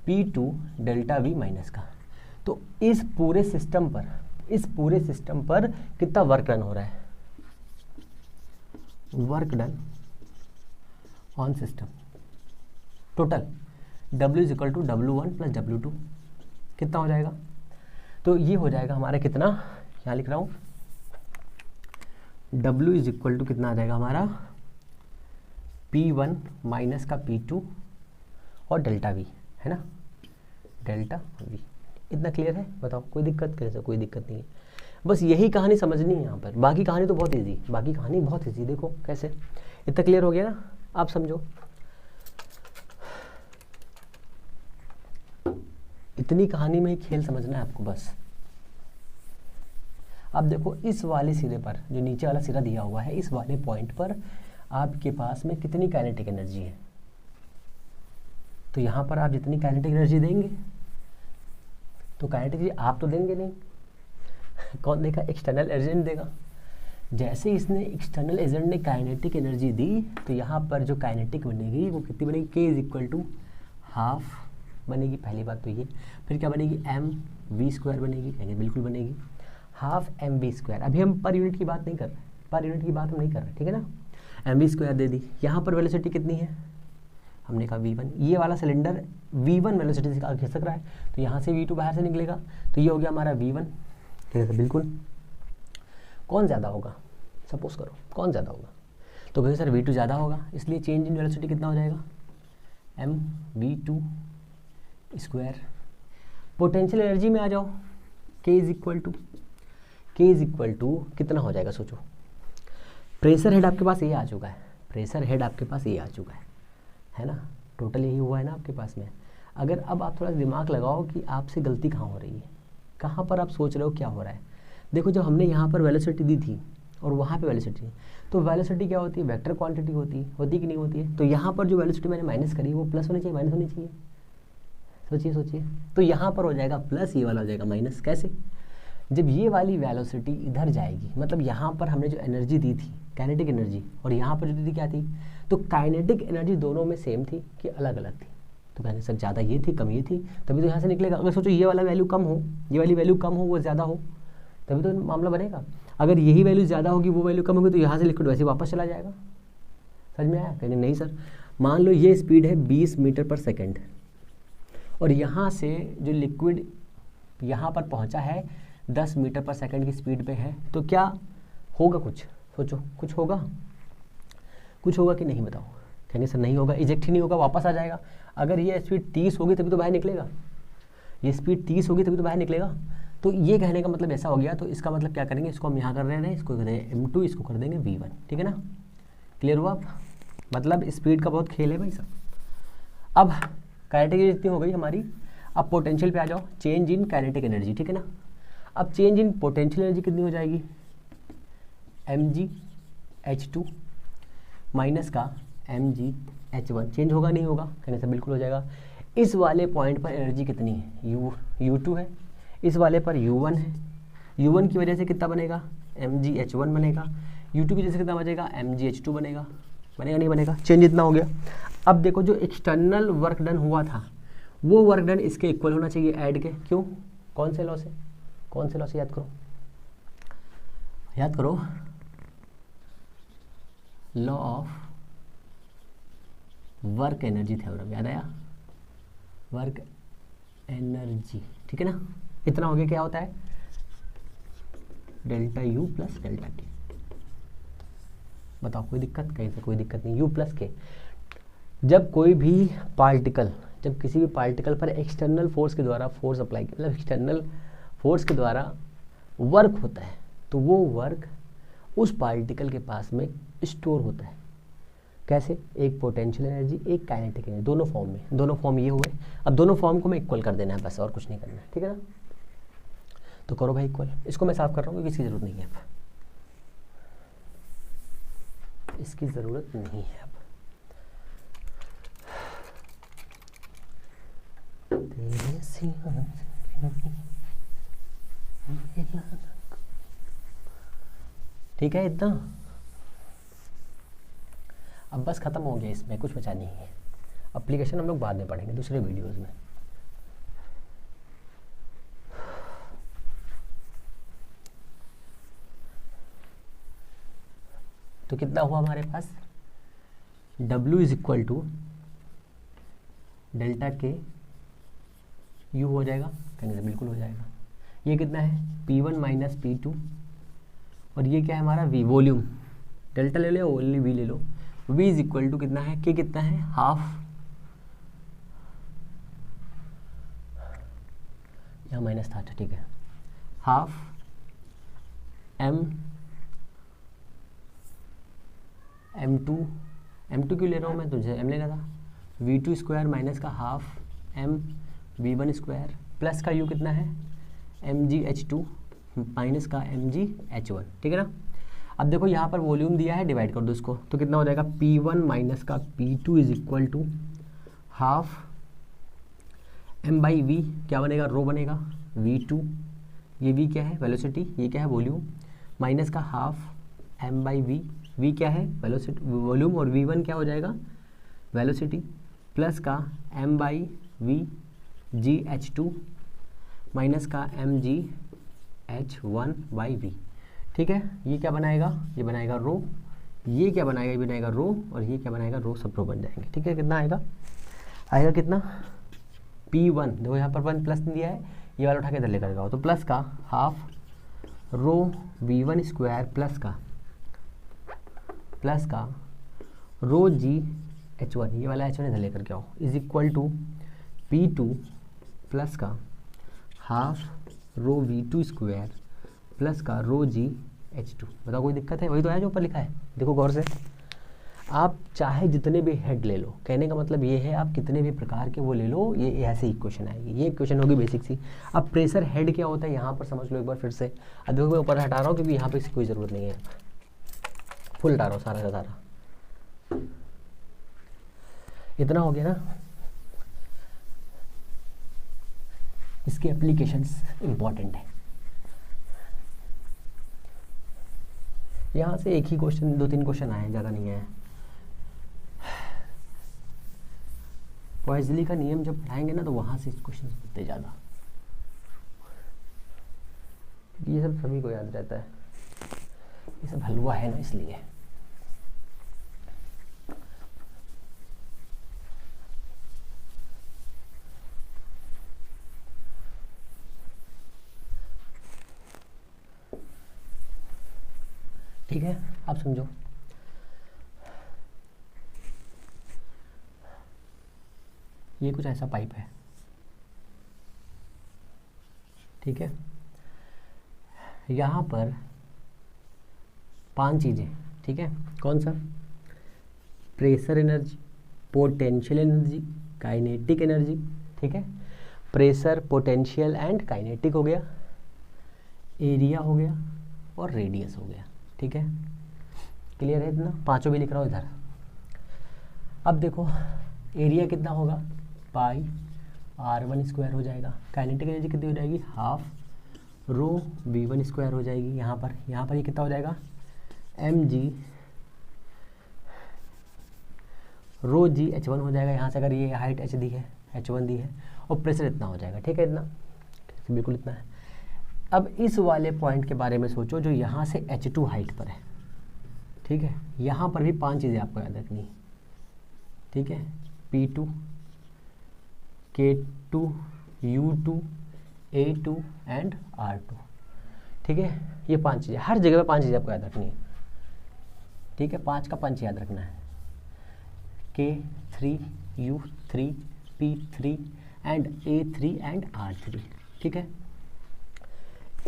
P2 डेल्टा V माइनस का। तो इस पूरे सिस्टम पर कितना वर्क डन हो रहा है, work done on system total W is equal to W1 plus W2 कितना हो जाएगा, तो ये हो जाएगा हमारा कितना, यहाँ लिख रहा हूँ W इज इक्वल टू कितना आ जाएगा हमारा P1 माइनस का P2 और डेल्टा V, है ना, डेल्टा V। इतना क्लियर है, बताओ कोई दिक्कत, कैसे कोई दिक्कत नहीं है, बस यही कहानी समझनी है यहाँ पर, बाकी कहानी तो बहुत इजी, बाकी कहानी बहुत इजी, देखो कैसे, इतना क्लियर हो गया ना, आप समझो। इतनी कहानी में ही खेल समझना है आपको बस। अब देखो इस वाले सिरे पर, जो नीचे वाला सिरा दिया हुआ है, इस वाले पॉइंट पर आपके पास में कितनी काइनेटिक एनर्जी है, तो यहाँ पर आप जितनी काइनेटिक एनर्जी देंगे, तो काइनेटिक एनर्जी आप तो देंगे नहीं, कौन देगा, एक्सटर्नल एजेंट देगा। जैसे इसने एक्सटर्नल एजेंट ने काइनेटिक एनर्जी दी, तो यहाँ पर जो काइनेटिक बनेगी वो कितनी बनेगी, K is equal to half बनेगी, पहली बात तो ये, फिर क्या बनेगी mv² बनेगी, कहेंगे बिल्कुल बनेगी, हाफ mv²। अभी हम पर यूनिट की बात नहीं कर रहे, पर यूनिट की बात हम नहीं कर रहे, ठीक है ना, mv² दे दी। यहाँ पर वेलोसिटी कितनी है, हमने कहा v1, ये वाला सिलेंडर v1 वेलोसिटी से खिसक रहा है, तो यहाँ से v2 बाहर से निकलेगा, तो ये हो गया हमारा v1, ठीक है बिल्कुल। कौन ज़्यादा होगा, सपोज करो कौन ज़्यादा होगा, तो कहेंगे सर v2 ज़्यादा होगा, इसलिए चेंज इन वेलोसिटी कितना हो जाएगा mv2²। पोटेंशियल एनर्जी में आ जाओ, K इज इक्वल टू कितना हो जाएगा, सोचो, प्रेशर हेड आपके पास ये आ चुका है, प्रेशर हेड आपके पास ये आ चुका है ना, टोटल यही हुआ है ना आपके पास में। अगर अब आप थोड़ा दिमाग लगाओ कि आपसे गलती कहाँ हो रही है, कहाँ पर आप सोच रहे हो क्या हो रहा है। देखो जब हमने यहाँ पर वेलोसिटी दी थी और वहाँ पे वेलोसिटी, तो वेलोसिटी क्या होती है, वेक्टर क्वांटिटी होती कि नहीं होती है, तो यहाँ पर जो वेलोसिटी मैंने माइनस करी वो प्लस होनी चाहिए, माइनस होनी चाहिए, सोचिए, तो यहाँ पर हो जाएगा प्लस, ये वाला हो जाएगा माइनस। कैसे, जब ये वाली वेलोसिटी इधर जाएगी, मतलब यहाँ पर हमने जो एनर्जी दी थी काइनेटिक एनर्जी, और यहाँ पर जो दी थी क्या थी, तो काइनेटिक एनर्जी दोनों में सेम थी कि अलग अलग थी, तो कहने सर ज़्यादा ये थी कम ये थी, तभी तो यहाँ से निकलेगा। अगर सोचो ये वाला वैल्यू कम हो, ये वाली वैल्यू कम हो, वो ज़्यादा हो, तभी तो मामला बनेगा। अगर यही वैल्यू ज़्यादा होगी, वो वैल्यू कम होगी, तो यहाँ से लिक्विड वैसे वापस चला जाएगा। समझ में आया, कहने नहीं सर, मान लो ये स्पीड है 20 मीटर पर सेकेंड, और यहाँ से जो लिक्विड यहाँ पर पहुँचा है 10 मीटर पर सेकेंड की स्पीड पे है, तो क्या होगा, कुछ सोचो, कुछ होगा कि नहीं, बताओ। कहेंगे सर नहीं होगा, इजेक्ट ही नहीं होगा, वापस आ जाएगा। अगर ये स्पीड 30 होगी तभी तो बाहर निकलेगा, ये स्पीड 30 होगी तभी तो बाहर निकलेगा। तो ये कहने का मतलब ऐसा हो गया, तो इसका मतलब क्या करेंगे, इसको हम यहाँ कर रहे हैं, इसको कर देंगे m2, इसको कर देंगे v1, ठीक है ना, क्लियर हुआ आप, मतलब स्पीड का बहुत खेल है भाई साहब। अब काइनेटिक एनर्जी जितनी हो गई हमारी, अब पोटेंशियल पे आ जाओ, चेंज इन काइनेटिक एनर्जी, ठीक है ना। अब चेंज इन पोटेंशियल एनर्जी कितनी हो जाएगी, mgh2 माइनस का mgh1, चेंज होगा नहीं होगा, कहने से बिल्कुल हो जाएगा। इस वाले पॉइंट पर एनर्जी कितनी है, u2 है, इस वाले पर u1 है, u1 की वजह से कितना बनेगा, mgh1 बनेगा, u2 की वजह से कितना बचेगा, mgh2 बनेगा नहीं बनेगा, चेंज इतना हो गया। अब देखो जो एक्सटर्नल वर्क डन हुआ था, वो वर्क डन इसके इक्वल होना चाहिए ऐड के, क्यों, कौन से लॉ से याद करो, law of work energy theorem, याद आया, वर्क एनर्जी, ठीक है ना। इतना हो गया, क्या होता है डेल्टा यू प्लस डेल्टा के। बताओ कोई दिक्कत, कहीं से कोई दिक्कत नहीं। यू प्लस के, जब कोई भी पार्टिकल, जब किसी भी पार्टिकल पर एक्सटर्नल फोर्स के द्वारा फोर्स अप्लाई, मतलब एक्सटर्नल फोर्स के द्वारा वर्क होता है, तो वो वर्क उस पार्टिकल के पास में स्टोर होता है। कैसे, एक पोटेंशियल एनर्जी, एक काइनेटिक एनर्जी, दोनों फॉर्म में, दोनों फॉर्म ये हुए। अब दोनों फॉर्म को मैं इक्वल कर देना है बस, और कुछ नहीं करना है, ठीक है ना। तो करो भाई इक्वल। इसको मैं साफ कर रहा हूँ क्योंकि इसकी ज़रूरत नहीं है अब, इसकी ज़रूरत नहीं है अब। ठीक है इतना, अब बस ख़त्म हो गया, इसमें कुछ बचा नहीं है। एप्लीकेशन हम लोग बाद में पढ़ेंगे दूसरे वीडियोस में। तो कितना हुआ हमारे पास, W is equal to delta K U हो जाएगा, कहने से बिल्कुल हो जाएगा। ये कितना है P1 माइनस P2, और ये क्या है हमारा V, वॉल्यूम। डेल्टा ले लो, ओनली V ले लो। V इज इक्वल टू कितना है, के कितना है, हाफ, यहाँ माइनस था, ठीक है, हाफ M2 क्यों ले रहा हूँ मैं, तुझे M लेना था, V2 स्क्वायर माइनस का हाफ MV1 स्क्वायर, प्लस का U कितना है MgH2 माइनस का MgH1, ठीक है ना। अब देखो यहाँ पर वॉल्यूम दिया है, डिवाइड कर दो इसको, तो कितना हो जाएगा P1 माइनस का P2 is equal to half M/V, क्या बनेगा, रो बनेगा, V2, ये V क्या है वेलोसिटी, ये क्या है वॉल्यूम, माइनस का हाफ M/V, V क्या है वेलोसिटी वॉल्यूम, और V1 क्या हो जाएगा वेलोसिटी, प्लस का M/V GH2 माइनस का MgH1/V, ठीक है। ये क्या बनाएगा, ये बनाएगा रो, ये क्या बनाएगा, ये बनाएगा रो, और ये क्या बनाएगा रो, सब रो बन जाएंगे, ठीक है। कितना आएगा, आएगा कितना P1, देखो यहाँ पर 1 प्लस दिया है, ये वाला उठा के इधर लेकर जाओ, तो प्लस का हाफ रो V1 स्क्वायर प्लस का रो GH1, ये वाला H1 इधर लेकर के आओ, is equal to P2 plus का half rho V2 square plus का रो GH2। बताओ कोई दिक्कत है, वही तो है जो ऊपर लिखा है, देखो गौर से। आप चाहे जितने भी हेड ले लो, कहने का मतलब ये है आप कितने भी प्रकार के वो ले लो, ये ऐसे ही इक्वेशन आएगी। ये इक्वेशन होगी बेसिक सी। अब प्रेशर हेड क्या होता है यहाँ पर समझ लो एक बार फिर से। अब देखो मैं ऊपर हटा रहा हूँ क्योंकि यहाँ पे इसकी कोई ज़रूरत नहीं है, फुल हटा रहा हूँ सारा का सारा। इतना हो गया ना। इसके एप्लीकेशंस इंपॉर्टेंट है। यहाँ से एक ही क्वेश्चन, 2-3 क्वेश्चन आए, ज़्यादा नहीं आए। पॉइज़ली का नियम जब पढ़ाएंगे ना तो वहाँ से क्वेश्चन बनते ज़्यादा, क्योंकि ये सब सभी को याद रहता है, ये सब हलवा है ना इसलिए। ठीक है, आप समझो। ये कुछ ऐसा पाइप है, ठीक है। यहाँ पर 5 चीज़ें, ठीक है। कौन सा, pressure energy, potential energy, kinetic energy, ठीक है। प्रेशर, पोटेंशियल एंड काइनेटिक हो गया, एरिया हो गया, और रेडियस हो गया, ठीक है। क्लियर है इतना, पांचों भी लिख रहा हूँ इधर। अब देखो एरिया कितना होगा, पाई R1 स्क्वायर हो जाएगा। काइनेटिक एनर्जी कितनी हो जाएगी, हाफ रो V1 स्क्वायर हो जाएगी। यहाँ पर ये कितना हो जाएगा, mg रो GH1 हो जाएगा। यहाँ से अगर ये हाइट h दी है, H1 दी है, और प्रेशर इतना हो जाएगा, ठीक है। इतना बिल्कुल इतना है। अब इस वाले पॉइंट के बारे में सोचो जो यहाँ से H2 हाइट पर है, ठीक है। यहाँ पर भी 5 चीज़ें आपको याद रखनी है। ठीक है, P2, K2, U2, A2 and R2। ठीक है, ये 5 चीज़ें, हर जगह पे 5 चीज़ें आपको याद रखनी है। ठीक है, 5 का पंच याद रखना है, K3, U3, P3 and A3 and R3। ठीक है,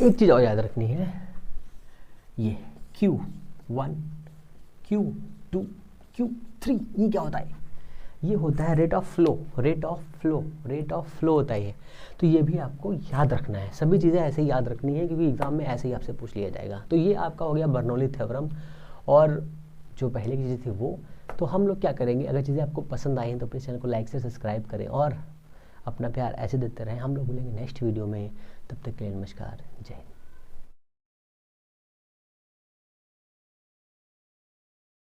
एक चीज़ और याद रखनी है, ये Q1, Q2, Q3, ये क्या होता है? ये होता है rate of flow, rate of flow, rate of flow होता है ये। तो ये भी आपको याद रखना है, सभी चीज़ें ऐसे ही याद रखनी है क्योंकि एग्जाम में ऐसे ही आपसे पूछ लिया जाएगा। तो ये आपका हो गया बर्नौली थ्योरम, और जो पहले की चीज़ें थी वो। तो हम लोग क्या करेंगे, अगर चीज़ें आपको पसंद आई हैं तो प्लीज़ चैनल को लाइक से सब्सक्राइब करें और अपना प्यार ऐसे देते रहें। हम लोग मिलेंगे नेक्स्ट वीडियो में, तब तक के लिए नमस्कार, जय हिंद।